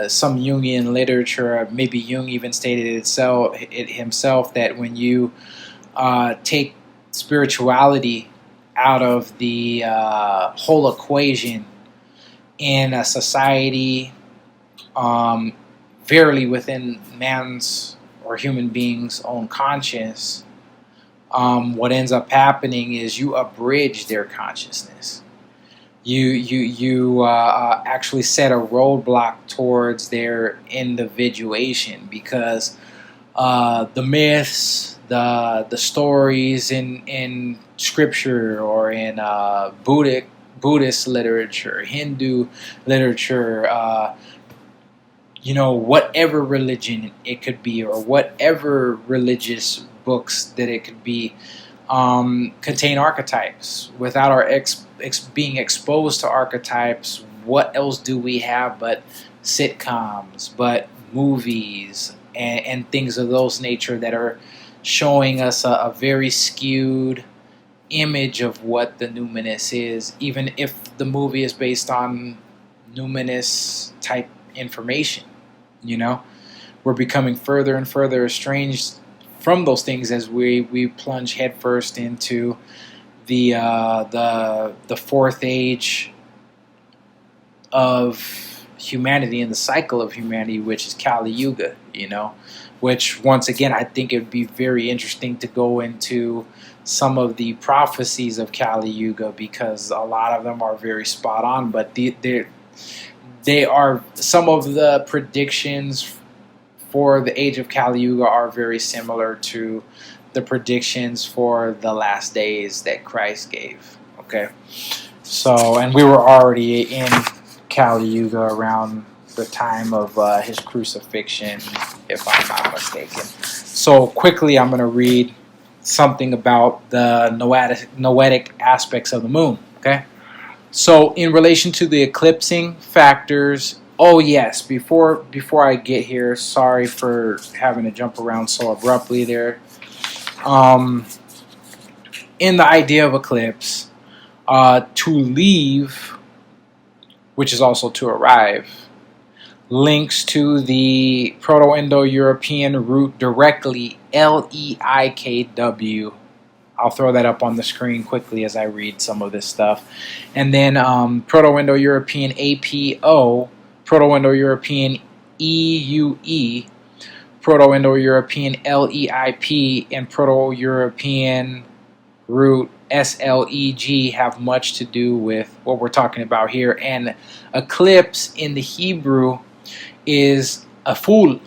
Speaker 1: some Jungian literature, maybe Jung even stated it himself, that when you take spirituality out of the whole equation in a society, verily within man's or human being's own conscience, what ends up happening is you abridge their consciousness. You actually set a roadblock towards their individuation, because the myths, the stories in scripture or in Buddhist literature, Hindu literature, whatever religion it could be, or whatever religious books that it could be, contain archetypes. Without our being exposed to archetypes, what else do we have but sitcoms, but movies, and things of those nature that are showing us a very skewed image of what the numinous is, even if the movie is based on numinous type information. We're becoming further and further estranged from those things as we plunge headfirst into the fourth age of humanity, and the cycle of humanity, which is Kali Yuga. Which, once again, I think it would be very interesting to go into some of the prophecies of Kali Yuga, because a lot of them are very spot on, but they are, some of the predictions for the age of Kali Yuga are very similar to the predictions for the last days that Christ gave. Okay, so, and we were already in Kali Yuga around the time of his crucifixion, if I'm not mistaken. So quickly, I'm going to read something about the noetic aspects of the moon. Okay, so in relation to the eclipsing factors. Oh yes, before I get here, sorry for having to jump around so abruptly there. In the idea of eclipse, to leave, which is also to arrive, links to the Proto-Indo European root directly, Leikw. I'll throw that up on the screen quickly as I read some of this stuff. And then Proto-Indo European APO, Proto-Indo European EUE, Proto-Indo European LEIP, and Proto-European root SLEG have much to do with what we're talking about here. And eclipse in the Hebrew is aful,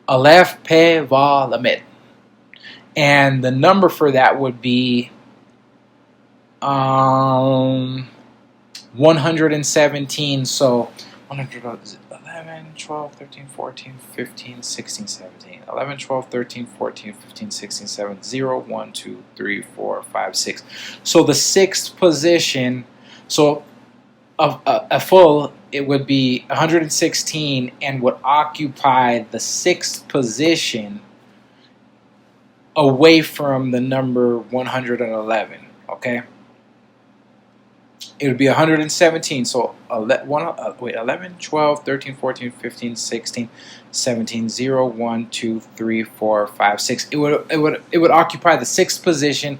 Speaker 1: aleph pe va lamet, and the number for that would be 117. So 11, 12, 13, 14, 15, 16, 17. 11, 12, 13, 14, 15, 16, 17. 0, 1, 2, 3, 4, 5, 6. So the sixth position, so a full, it would be 116 and would occupy the sixth position away from the number 111. Okay? It would be 117. So 11, 12, 13, 14, 15, 16, 17, 0, 1, 2, 3, 4, 5, 6. It would occupy the sixth position.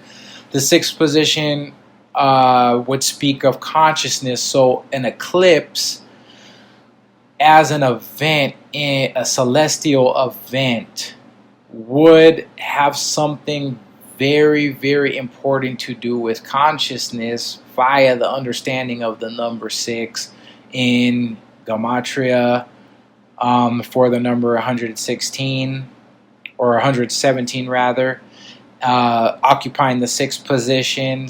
Speaker 1: The sixth position would speak of consciousness. So an eclipse as an event, a celestial event, would have something very, very important to do with consciousness via the understanding of the number 6 in Gematria, for the number 116 or 117 rather, occupying the sixth position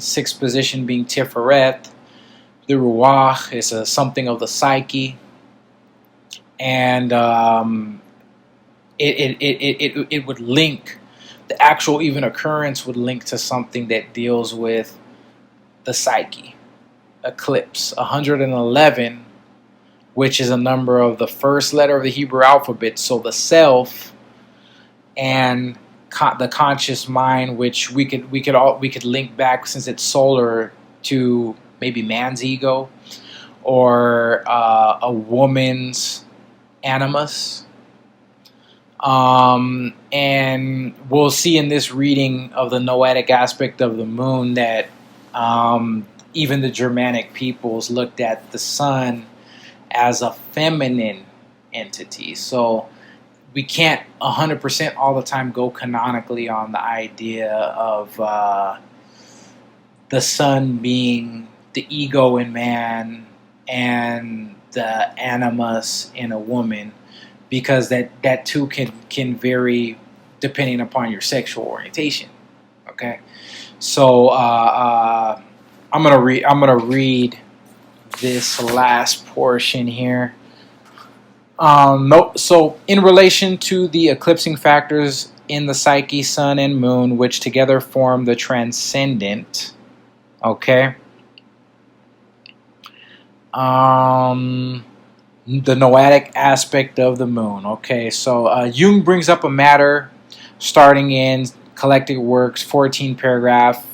Speaker 1: being Tiferet. The Ruach is something of the psyche, and it would link, the actual even occurrence would link to something that deals with the psyche. Eclipse 111, which is a number of the first letter of the Hebrew alphabet, so the self and the conscious mind, which we could link back, since it's solar, to maybe man's ego or a woman's animus. And we'll see in this reading of the noetic aspect of the moon that even the Germanic peoples looked at the sun as a feminine entity. So we can't 100% all the time go canonically on the idea of the sun being the ego in man and the animus in a woman, because that too can vary depending upon your sexual orientation. Okay, so I'm gonna read this last portion here. So in relation to the eclipsing factors in the psyche, sun and moon, which together form the transcendent. Okay. The noetic aspect of the moon. Okay, so Jung brings up a matter starting in Collected Works 14 paragraph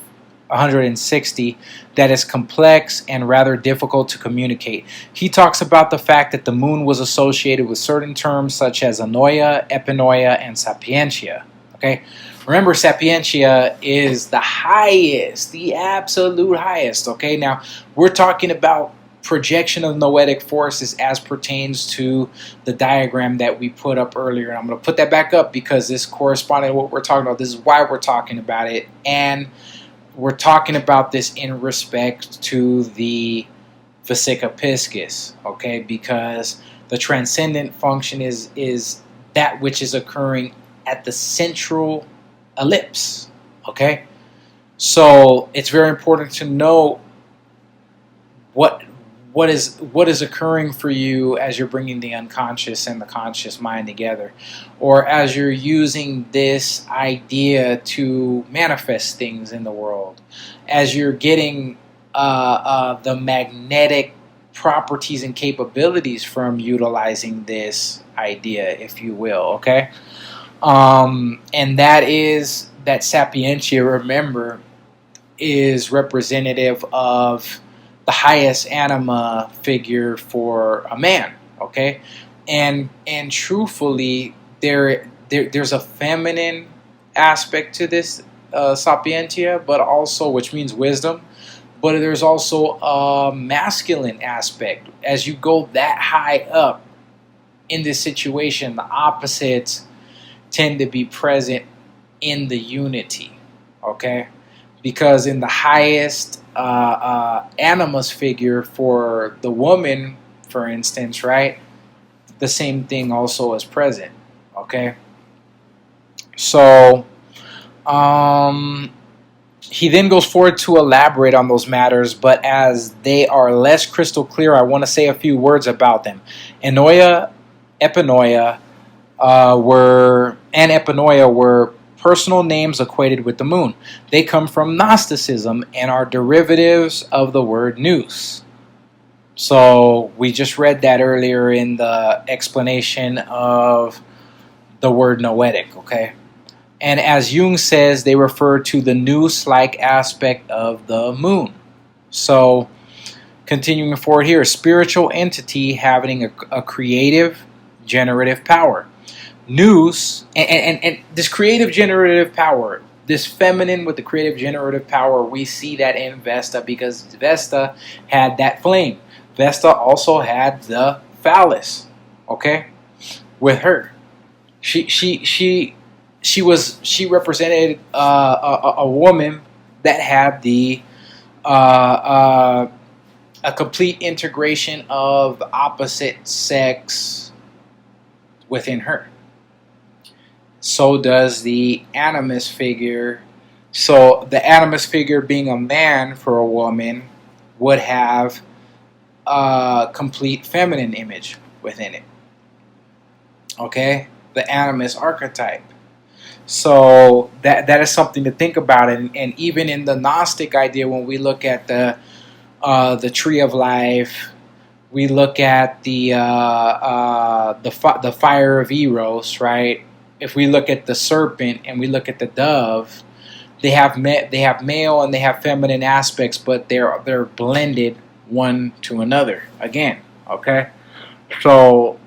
Speaker 1: 160 that is complex and rather difficult to communicate. He talks about the fact that the moon was associated with certain terms such as anoia, epinoia, and sapientia. Okay, remember, sapientia is the highest, the absolute highest. Okay, now we're talking about projection of noetic forces as pertains to the diagram that we put up earlier. And I'm going to put that back up because this corresponding to what we're talking about. This is why we're talking about it. And we're talking about this in respect to the Vesica Piscis, okay? Because the transcendent function is that which is occurring at the central ellipse, okay? So it's very important to know what is occurring for you as you're bringing the unconscious and the conscious mind together, or as you're using this idea to manifest things in the world, as you're getting the magnetic properties and capabilities from utilizing this idea, if you will, okay? And that is that sapientia, remember, is representative of the highest anima figure for a man, okay? And truthfully, there's a feminine aspect to this sapientia, but also, which means wisdom, but there's also a masculine aspect. As you go that high up in this situation, the opposites tend to be present in the unity, okay? Because in the highest animus figure for the woman, for instance, right, the same thing also is present, okay? So he then goes forward to elaborate on those matters, but as they are less crystal clear, I want to say a few words about them. Anoia, epinoia were personal names equated with the moon. They come from Gnosticism and are derivatives of the word nous. So we just read that earlier in the explanation of the word noetic, okay? And as Jung says, they refer to the nous-like aspect of the moon. So continuing forward here, a spiritual entity having a creative, generative power. Nous, and this creative generative power, this feminine with the creative generative power, we see that in Vesta because Vesta had that flame. Vesta also had the phallus, okay, with her. She represented a woman that had the a complete integration of the opposite sex within her. So does the animus figure. So the animus figure, being a man for a woman, would have a complete feminine image within it. Okay? the animus archetype. So that is something to think about, and even in the Gnostic idea, when we look at the tree of life, we look at the fire of Eros, right? If we look at the serpent and we look at the dove, they have male and they have feminine aspects, but they're blended one to another again. Okay, so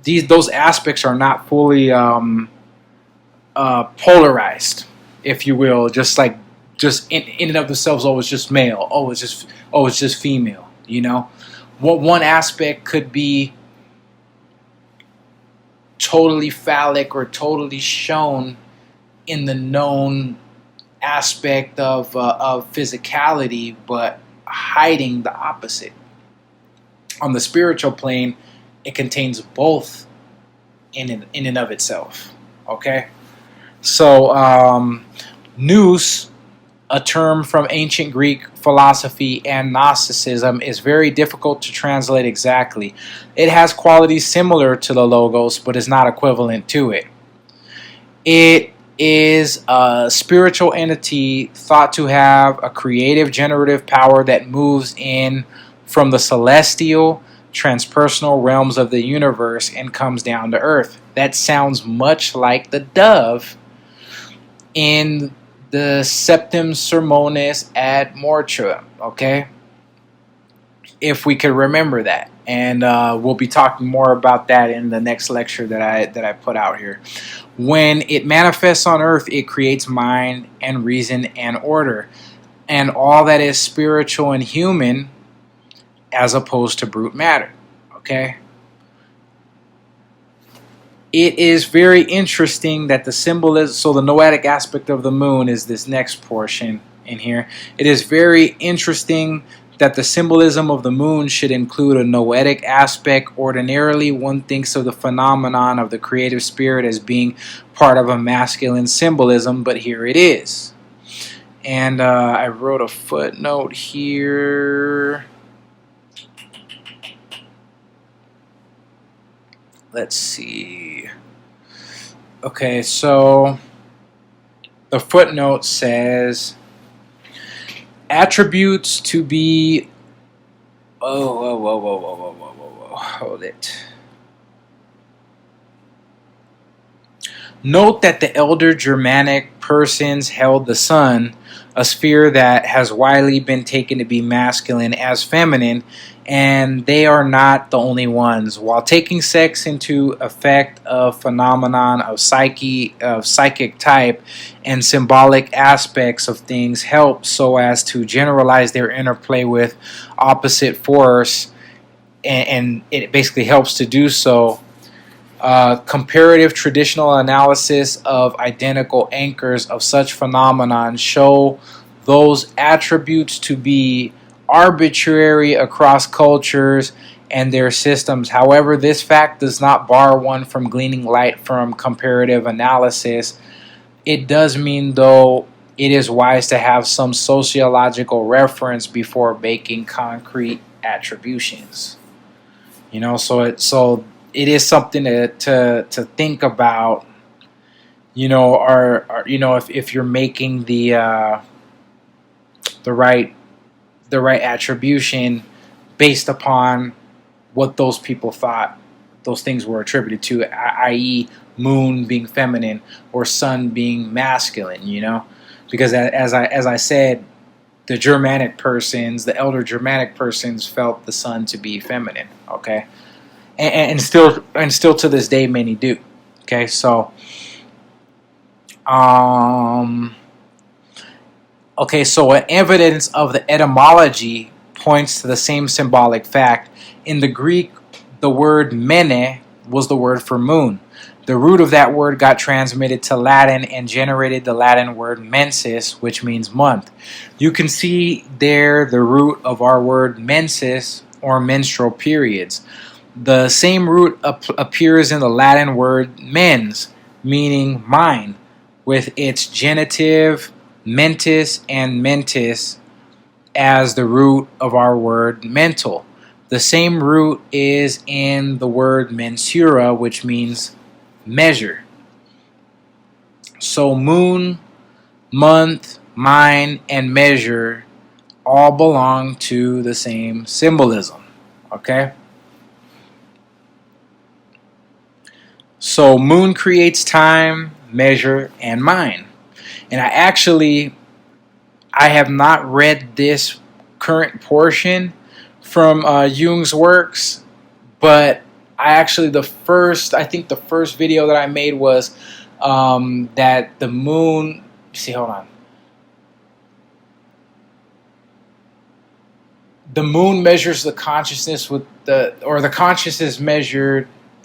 Speaker 1: those aspects are not fully polarized, if you will, just in and of themselves. Oh, it's just male. Oh, it's just female. You know, what one aspect could be totally phallic or totally shown in the known aspect of physicality, but hiding the opposite. On the spiritual plane, it contains both in and of itself. Okay. So, nous, a term from ancient Greek philosophy and Gnosticism, is very difficult to translate exactly. It has qualities similar to the logos, but is not equivalent to it. It is a spiritual entity thought to have a creative, generative power that moves in from the celestial, transpersonal realms of the universe and comes down to earth. That sounds much like the dove in the Septem Sermones ad Mortuum, okay? If we could remember that. And we'll be talking more about that in the next lecture that I put out here. When it manifests on earth, it creates mind and reason and order, and all that is spiritual and human, as opposed to brute matter, okay? It is very interesting that the symbolism, so the noetic aspect of the moon is this next portion in here. It is very interesting that the symbolism of the moon should include a noetic aspect. Ordinarily, one thinks of the phenomenon of the creative spirit as being part of a masculine symbolism, but here it is. And I wrote a footnote here. Let's see. Okay, so the footnote says attributes to be. Whoa. Hold it. Note that the elder Germanic persons held the sun, a sphere that has widely been taken to be masculine, as feminine, and they are not the only ones. While taking sex into effect a phenomenon of psychic type and symbolic aspects of things help so as to generalize their interplay with opposite force, and it basically helps to do so. Comparative traditional analysis of identical anchors of such phenomenon show those attributes to be arbitrary across cultures and their systems. However, this fact does not bar one from gleaning light from comparative analysis. It does mean, though, it is wise to have some sociological reference before making concrete attributions. You know, so it is something to think about. You know, if you're making the right attribution based upon what those people thought those things were attributed to, i.e. moon being feminine or sun being masculine, you know? Because as I said, the elder Germanic persons felt the sun to be feminine, okay? And still to this day many do. Okay, so evidence of the etymology points to the same symbolic fact. In the Greek, the word mene was the word for moon. The root of that word got transmitted to Latin and generated the Latin word mensis, which means month. You can see there the root of our word mensis, or menstrual periods. The same root appears in the Latin word mens, meaning mind, with its genitive mentis and mentis as the root of our word mental. The same root is in the word mensura, which means measure. So moon, month, mind, and measure all belong to the same symbolism. Okay? So moon creates time, measure, and mind. And I have not read this current portion from Jung's works, but I think the first video that I made was that the moon, hold on. The moon measures the consciousness the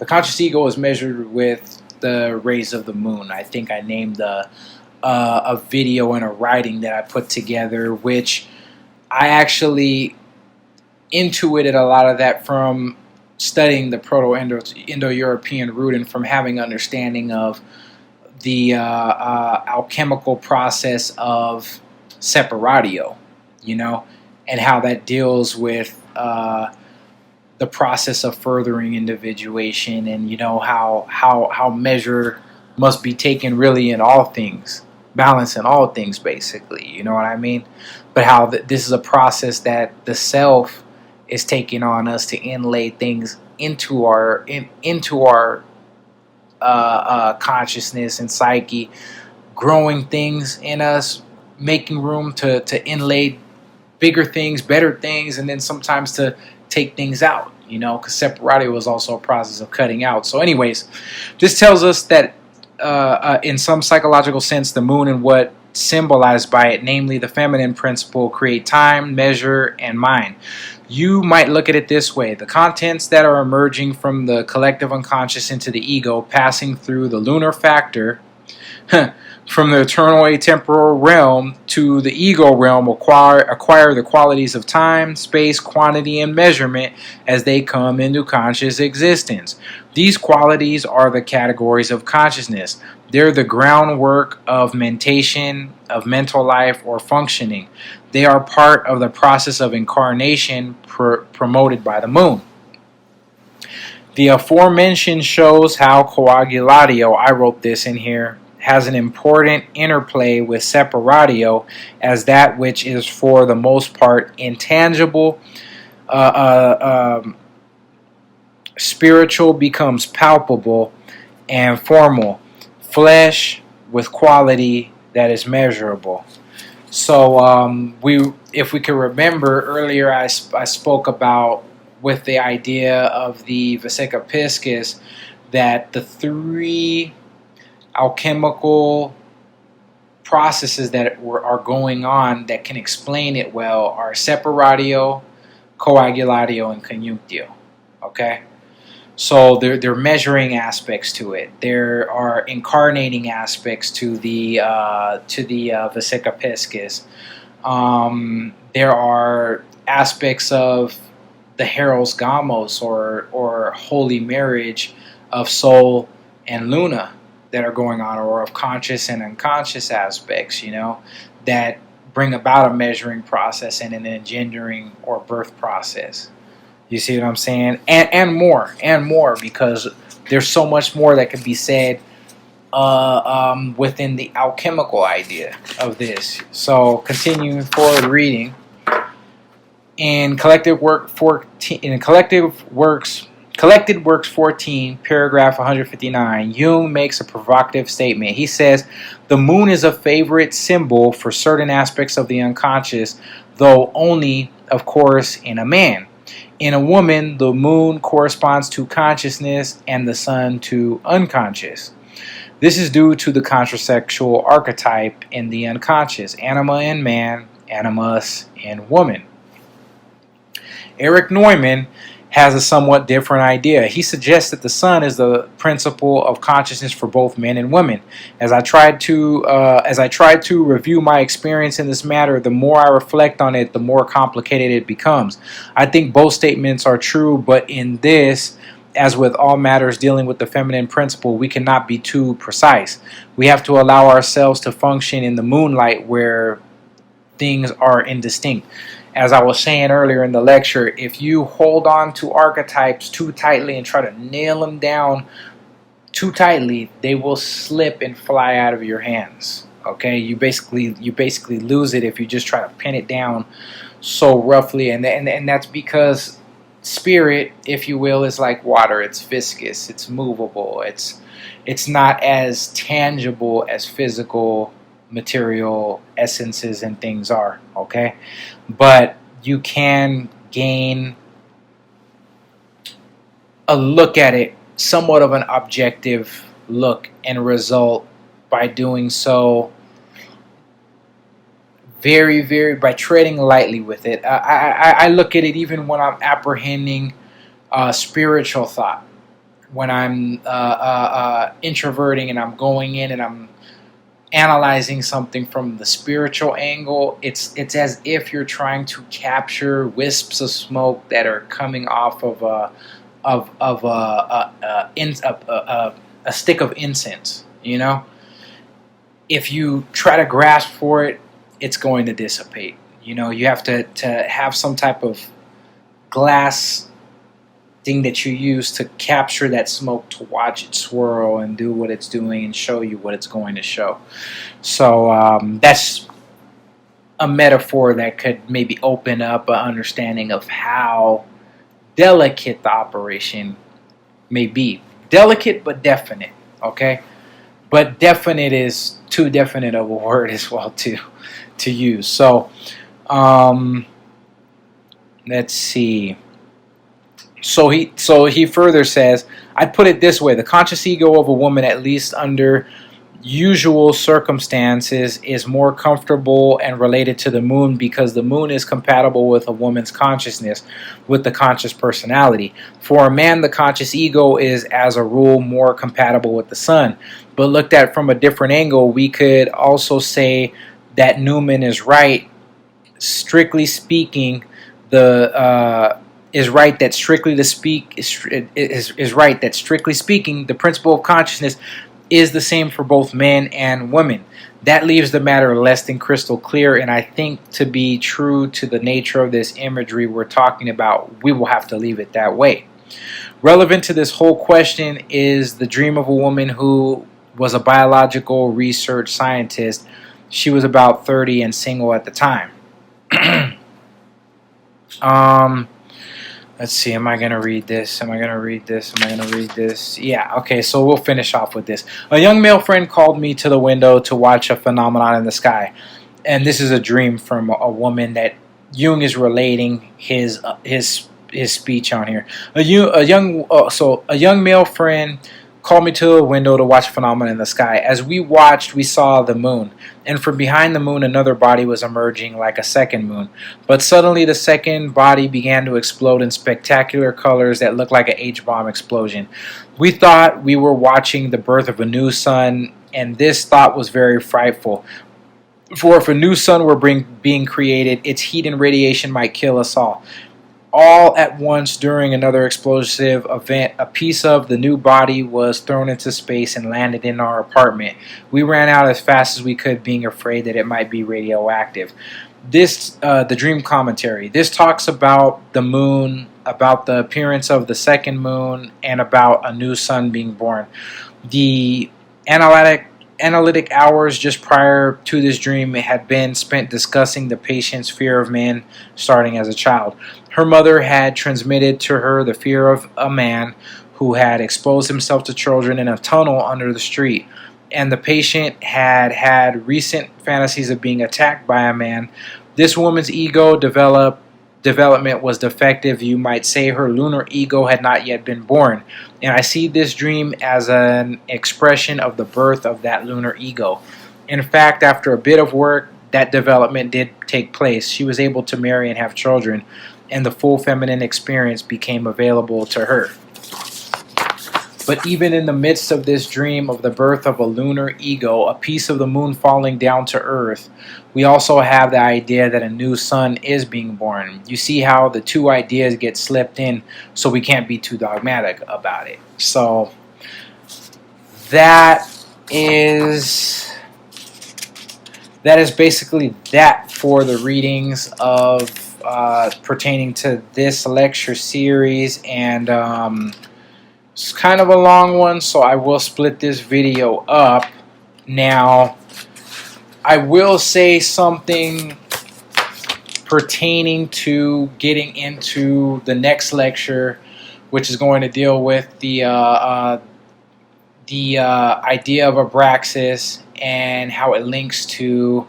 Speaker 1: conscious ego is measured with the rays of the moon. I think I named a video and a writing that I put together, which I actually intuited a lot of that from studying the Indo European root and from having understanding of the alchemical process of separatio, and how that deals with the process of furthering individuation, and how measure must be taken really in all things, balance in all things, basically. You know what I mean? But how this is a process that the self is taking on us to inlay things into our consciousness and psyche, growing things in us, making room to inlay bigger things, better things, and then sometimes to take things out, because separatio was also a process of cutting out. So anyways, this tells us that in some psychological sense, the moon and what symbolized by it, namely the feminine principle, create time, measure, and mind. You might look at it this way: the contents that are emerging from the collective unconscious into the ego, passing through the lunar factor, from the eternal atemporal realm to the ego realm, acquire the qualities of time, space, quantity, and measurement as they come into conscious existence. These qualities are the categories of consciousness. They're the groundwork of mentation, of mental life, or functioning. They are part of the process of incarnation promoted by the moon. The aforementioned shows how coagulatio, I wrote this in here, has an important interplay with separatio as that which is for the most part intangible, spiritual becomes palpable and formal, flesh with quality that is measurable. So if we could remember earlier, I spoke about with the idea of the Vesica Piscis that the three alchemical processes that are going on that can explain it well are separatio, coagulatio, and conjunctio. Okay, so they're measuring aspects to it. There are incarnating aspects to the Vesica Piscis. There are aspects of the Heros Gamos or holy marriage of Sol and Luna that are going on, or of conscious and unconscious aspects, that bring about a measuring process and an engendering or birth process. You see what I'm saying? And more, because there's so much more that could be said within the alchemical idea of this. So continuing forward reading. In Collected Works 14, paragraph 159, Jung makes a provocative statement. He says, the moon is a favorite symbol for certain aspects of the unconscious, though only, of course, in a man. In a woman, the moon corresponds to consciousness and the sun to unconscious. This is due to the contrasexual archetype in the unconscious, anima in man, animus in woman. Erich Neumann has a somewhat different idea. He suggests that the sun is the principle of consciousness for both men and women. As I tried to review my experience in this matter, the more I reflect on it, the more complicated it becomes. I think both statements are true, but in this, as with all matters dealing with the feminine principle, we cannot be too precise. We have to allow ourselves to function in the moonlight where things are indistinct. As I was saying earlier in the lecture, if you hold on to archetypes too tightly and try to nail them down too tightly, they will slip and fly out of your hands. Okay, you basically lose it if you just try to pin it down so roughly, and that's because spirit, if you will, is like water. It's viscous, it's movable, it's not as tangible as physical material essences and things are. Okay, but you can gain a look at it, somewhat of an objective look and result, by doing so by treading lightly with it. I look at it even when I'm apprehending spiritual thought, when I'm introverting and I'm going in and I'm analyzing something from the spiritual angle. It's as if you're trying to capture wisps of smoke that are coming off of a stick of incense. You know, if you try to grasp for it, it's going to dissipate. You know, you have to have some type of glass thing that you use to capture that smoke, to watch it swirl and do what it's doing and show you what it's going to show. So that's a metaphor that could maybe open up an understanding of how delicate the operation may be. Delicate but definite, okay? But definite is too definite of a word as well to use. So let's see. So he further says, I'd put it this way: the conscious ego of a woman, at least under usual circumstances, is more comfortable and related to the moon, because the moon is compatible with a woman's consciousness, with the conscious personality. For a man, the conscious ego is, as a rule, more compatible with the sun. But looked at from a different angle, we could also say that Newman is right. Strictly speaking, is right that strictly speaking, the principle of consciousness is the same for both men and women. That leaves the matter less than crystal clear, and I think to be true to the nature of this imagery we're talking about, we will have to leave it that way. Relevant to this whole question is the dream of a woman who was a biological research scientist. She was about 30 and single at the time. Let's see, am I going to read this? Yeah, okay, so we'll finish off with this. A young male friend called me to the window to watch a phenomenon in the sky. And this is a dream from a woman that Jung is relating his speech on here. A young male friend called me to a window to watch a phenomenon in the sky. As we watched, we saw the moon, and from behind the moon another body was emerging like a second moon. But suddenly the second body began to explode in spectacular colors that looked like an H-bomb explosion. We thought we were watching the birth of a new sun, and this thought was very frightful. For if a new sun were being created, its heat and radiation might kill us all. All at once, during another explosive event, a piece of the new body was thrown into space and landed in our apartment. We ran out as fast as we could, being afraid that it might be radioactive. The dream commentary. This talks about the moon, about the appearance of the second moon, and about a new sun being born. The analytic hours just prior to this dream had been spent discussing the patient's fear of man starting as a child. Her mother had transmitted to her the fear of a man who had exposed himself to children in a tunnel under the street, and the patient had had recent fantasies of being attacked by a man. This woman's ego development was defective. You might say her lunar ego had not yet been born. And I see this dream as an expression of the birth of that lunar ego. In fact, after a bit of work, that development did take place. She was able to marry and have children, and the full feminine experience became available to her. But even in the midst of this dream of the birth of a lunar ego, a piece of the moon falling down to earth, we also have the idea that a new sun is being born. You see how the two ideas get slipped in, so we can't be too dogmatic about it. So that is basically that for the readings of pertaining to this lecture series. And It's kind of a long one, so I will split this video up. Now, I will say something pertaining to getting into the next lecture, which is going to deal with the idea of Abraxas and how it links to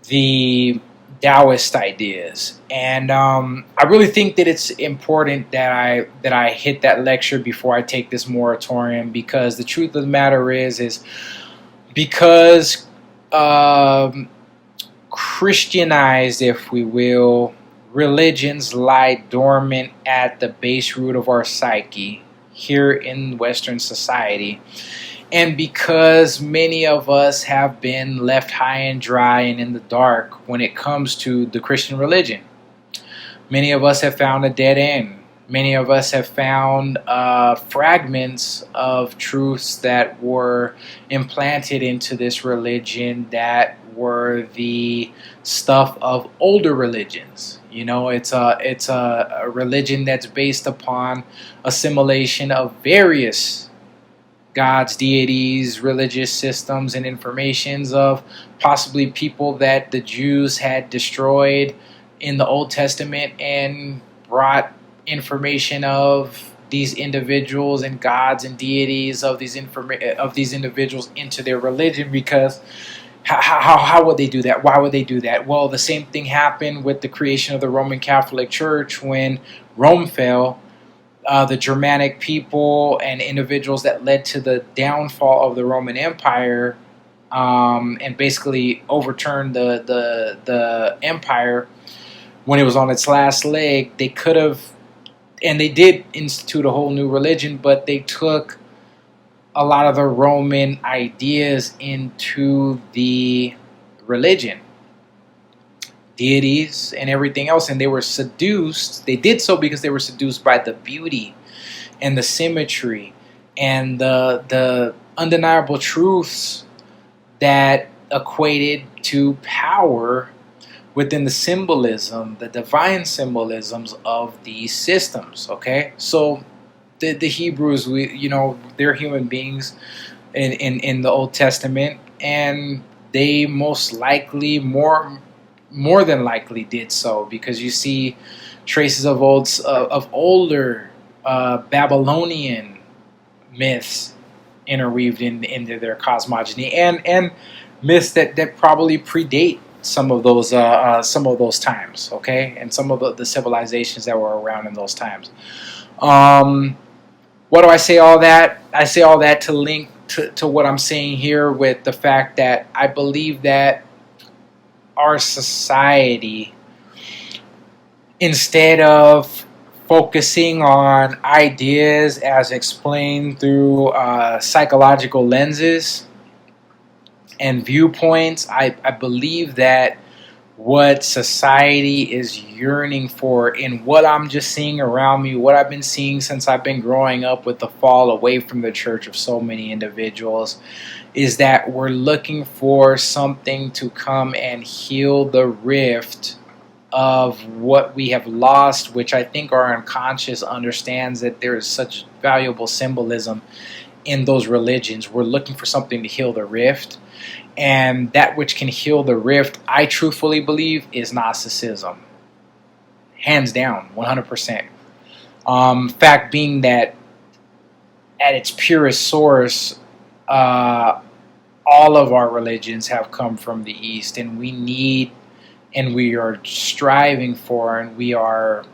Speaker 1: the Taoist ideas. And I really think that it's important that I hit that lecture before I take this moratorium, because the truth of the matter is because Christianized, if we will, religions lie dormant at the base root of our psyche here in Western society. And because many of us have been left high and dry and in the dark when it comes to the Christian religion, many of us have found a dead end. Many of us have found fragments of truths that were implanted into this religion that were the stuff of older religions. You know, it's a religion that's based upon assimilation of various gods, deities, religious systems, and informations of possibly people that the Jews had destroyed in the Old Testament and brought information of these individuals and gods and deities of these individuals into their religion. Because how would they do that? Why would they do that? Well, the same thing happened with the creation of the Roman Catholic Church when Rome fell. The Germanic people and individuals that led to the downfall of the Roman Empire and basically overturned the empire when it was on its last leg. They could have, and they did institute a whole new religion, but they took a lot of the Roman ideas into the religion, deities and everything else, and they were seduced. They did so because they were seduced by the beauty and the symmetry and the undeniable truths that equated to power within the symbolism, the divine symbolisms of these systems. Okay, so the Hebrews, they're human beings in the Old Testament, and they most likely more than likely did so, because you see traces of older Babylonian myths interweaved into their cosmogony, and myths that probably predate some of those times, okay, and some of the civilizations that were around in those times. What do I say all that? I say all that to link to what I'm saying here with the fact that I believe that our society, instead of focusing on ideas as explained through psychological lenses and viewpoints, I believe that what society is yearning for, in what I'm just seeing around me, what I've been seeing since I've been growing up with the fall away from the church of so many individuals, is that we're looking for something to come and heal the rift of what we have lost, which I think our unconscious understands that there is such valuable symbolism in those religions. We're looking for something to heal the rift. And that which can heal the rift, I truthfully believe, is Gnosticism. Hands down, 100%. Fact being that at its purest source, all of our religions have come from the East, and we need, and we are striving for, and we are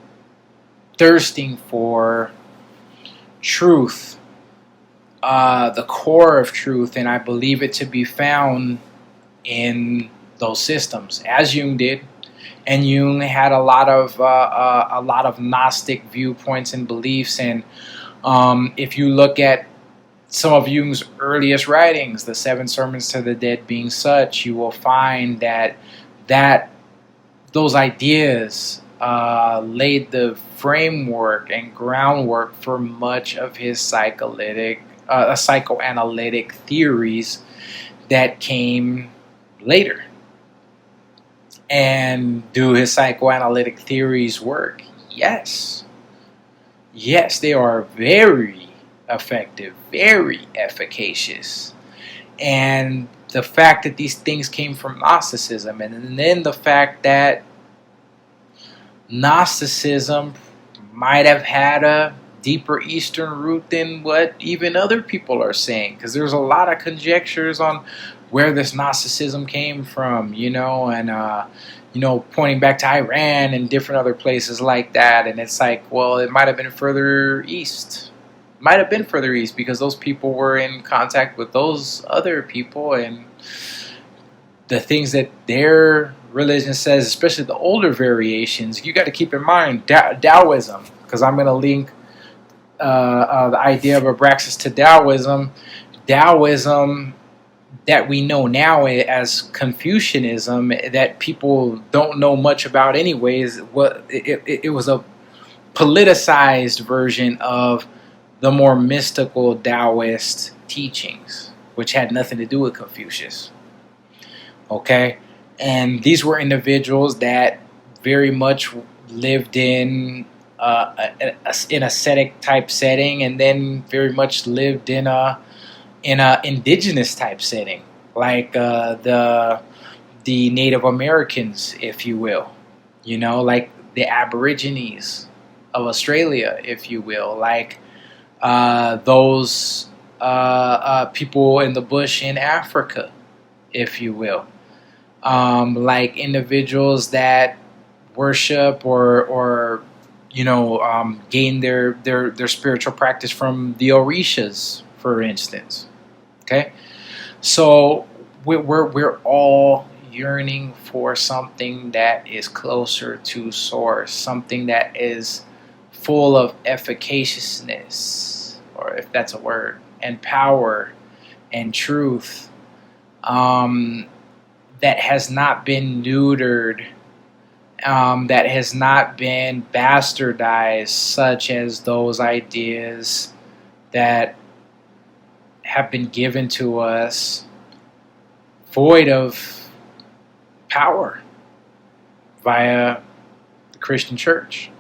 Speaker 1: thirsting for truth. The core of truth, and I believe it to be found in those systems, as Jung did. And Jung had a lot of Gnostic viewpoints and beliefs. And if you look at some of Jung's earliest writings, the 7 Sermons to the Dead being such, you will find that those ideas laid the framework and groundwork for much of his psychoanalytic theories that came later. And do his psychoanalytic theories work? Yes. Yes, they are very, effective, very efficacious. And the fact that these things came from Gnosticism, and then the fact that Gnosticism might have had a deeper Eastern root than what even other people are saying, because there's a lot of conjectures on where this Gnosticism came from, and pointing back to Iran and different other places like that. And it's like, well, it might have been further east. Might have been further east because those people were in contact with those other people, and the things that their religion says, especially the older variations, you got to keep in mind Taoism, because I'm going to link the idea of Abraxas to Taoism. Taoism that we know now as Confucianism, that people don't know much about anyways, it was a politicized version of the more mystical Taoist teachings, which had nothing to do with Confucius. Okay? And these were individuals that very much lived in an ascetic type setting, and then very much lived in a indigenous type setting, like the Native Americans, if you will, like the Aborigines of Australia, if you will, like those people in the bush in Africa, if you will, like individuals that worship or gain their spiritual practice from the Orishas, for instance. Okay, so we're all yearning for something that is closer to source, something that is full of efficaciousness, or if that's a word, and power and truth, that has not been neutered, that has not been bastardized, such as those ideas that have been given to us void of power via the Christian church.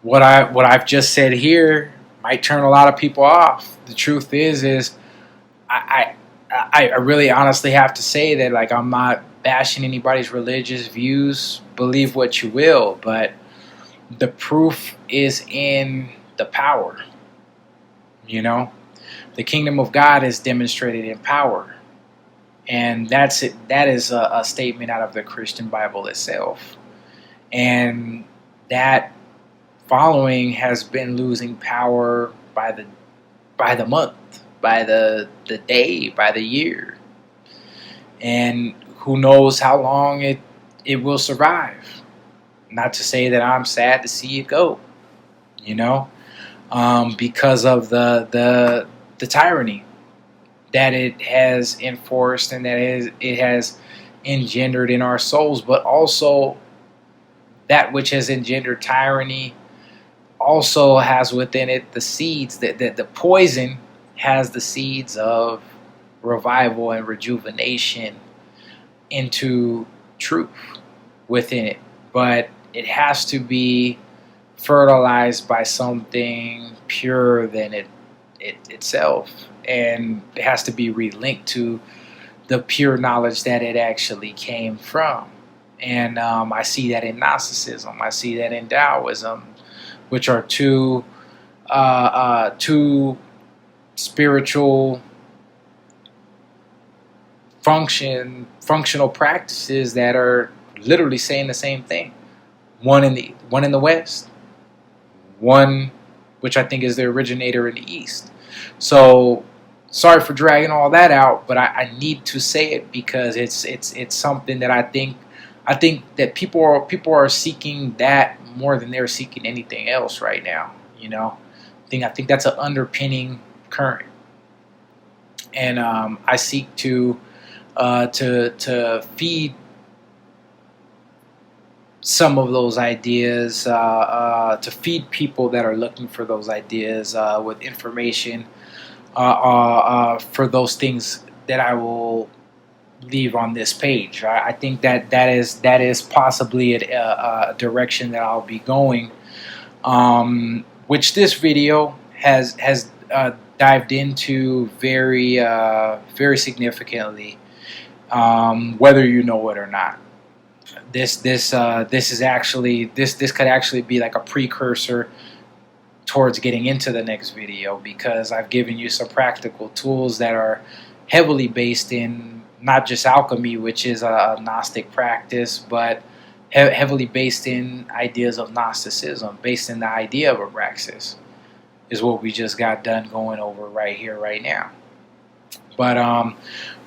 Speaker 1: What I've just said here might turn a lot of people off. The truth is I really honestly have to say that, like, I'm not bashing anybody's religious views. Believe what you will, but the proof is in the power. The kingdom of God is demonstrated in power, and that's it. That is a statement out of the Christian Bible itself, and that following has been losing power by the month, by the day, by the year, and who knows how long it will survive. Not to say that I'm sad to see it go, because of the tyranny that it has enforced and that it has engendered in our souls, but also that which has engendered tyranny also has within it the seeds, that the poison has the seeds of revival and rejuvenation into truth within it. But it has to be fertilized by something purer than it itself, and it has to be relinked to the pure knowledge that it actually came from. And I see that in Gnosticism, I see that in Taoism, which are two spiritual functional practices that are literally saying the same thing. One in the West, one which I think is the originator in the East. So sorry for dragging all that out, but I need to say it because it's something that I think that people are seeking that more than they're seeking anything else right now. I think that's an underpinning current, and I seek to feed some of those ideas, to feed people that are looking for those ideas with information for those things that I will leave on this page. I think that is possibly a direction that I'll be going. which this video has dived into very significantly, whether you know it or not. This is actually this could actually be like a precursor towards getting into the next video, because I've given you some practical tools that are heavily based in not just alchemy, which is a Gnostic practice, but heavily based in ideas of Gnosticism, based in the idea of Abraxas, is what we just got done going over right here, right now. But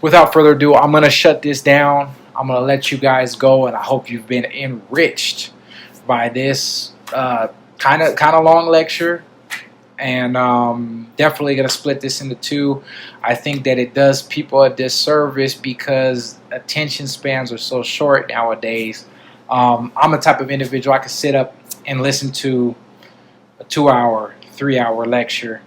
Speaker 1: without further ado, I'm going to shut this down. I'm going to let you guys go, and I hope you've been enriched by this kind of long lecture. And definitely going to split this into two. I think that it does people a disservice because attention spans are so short nowadays. I'm a type of individual, I could sit up and listen to a 2-hour, 3-hour lecture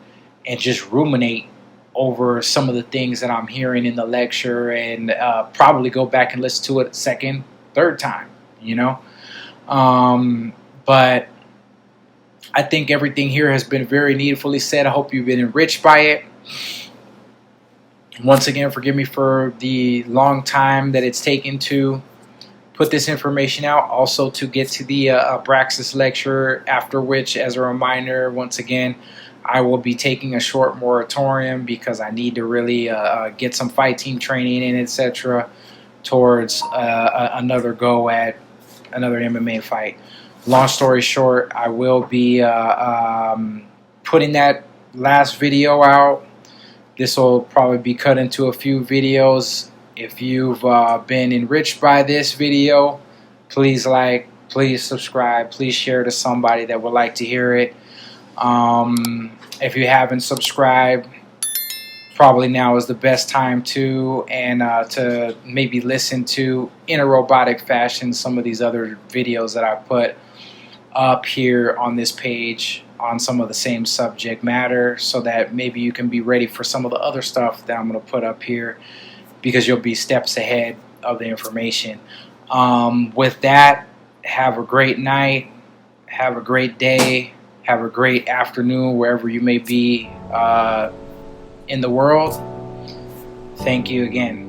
Speaker 1: and just ruminate over some of the things that I'm hearing in the lecture, and probably go back and listen to it a second, third time, you know. But I think everything here has been very needfully said. I hope you've been enriched by it. Once again, forgive me for the long time that it's taken to put this information out, also to get to the Abraxas lecture, after which, as a reminder, once again, I will be taking a short moratorium because I need to really get some fight team training in, etc., towards another go at another MMA fight. Long story short, I will be putting that last video out. This will probably be cut into a few videos. If you've been enriched by this video, please like, please subscribe, please share to somebody that would like to hear it. If you haven't subscribed, probably now is the best time to, and to maybe listen to, in a robotic fashion, some of these other videos that I put up here on this page on some of the same subject matter, so that maybe you can be ready for some of the other stuff that I'm going to put up here, because you'll be steps ahead of the information. With that, have a great night, have a great day, have a great afternoon, wherever you may be in the world. Thank you again.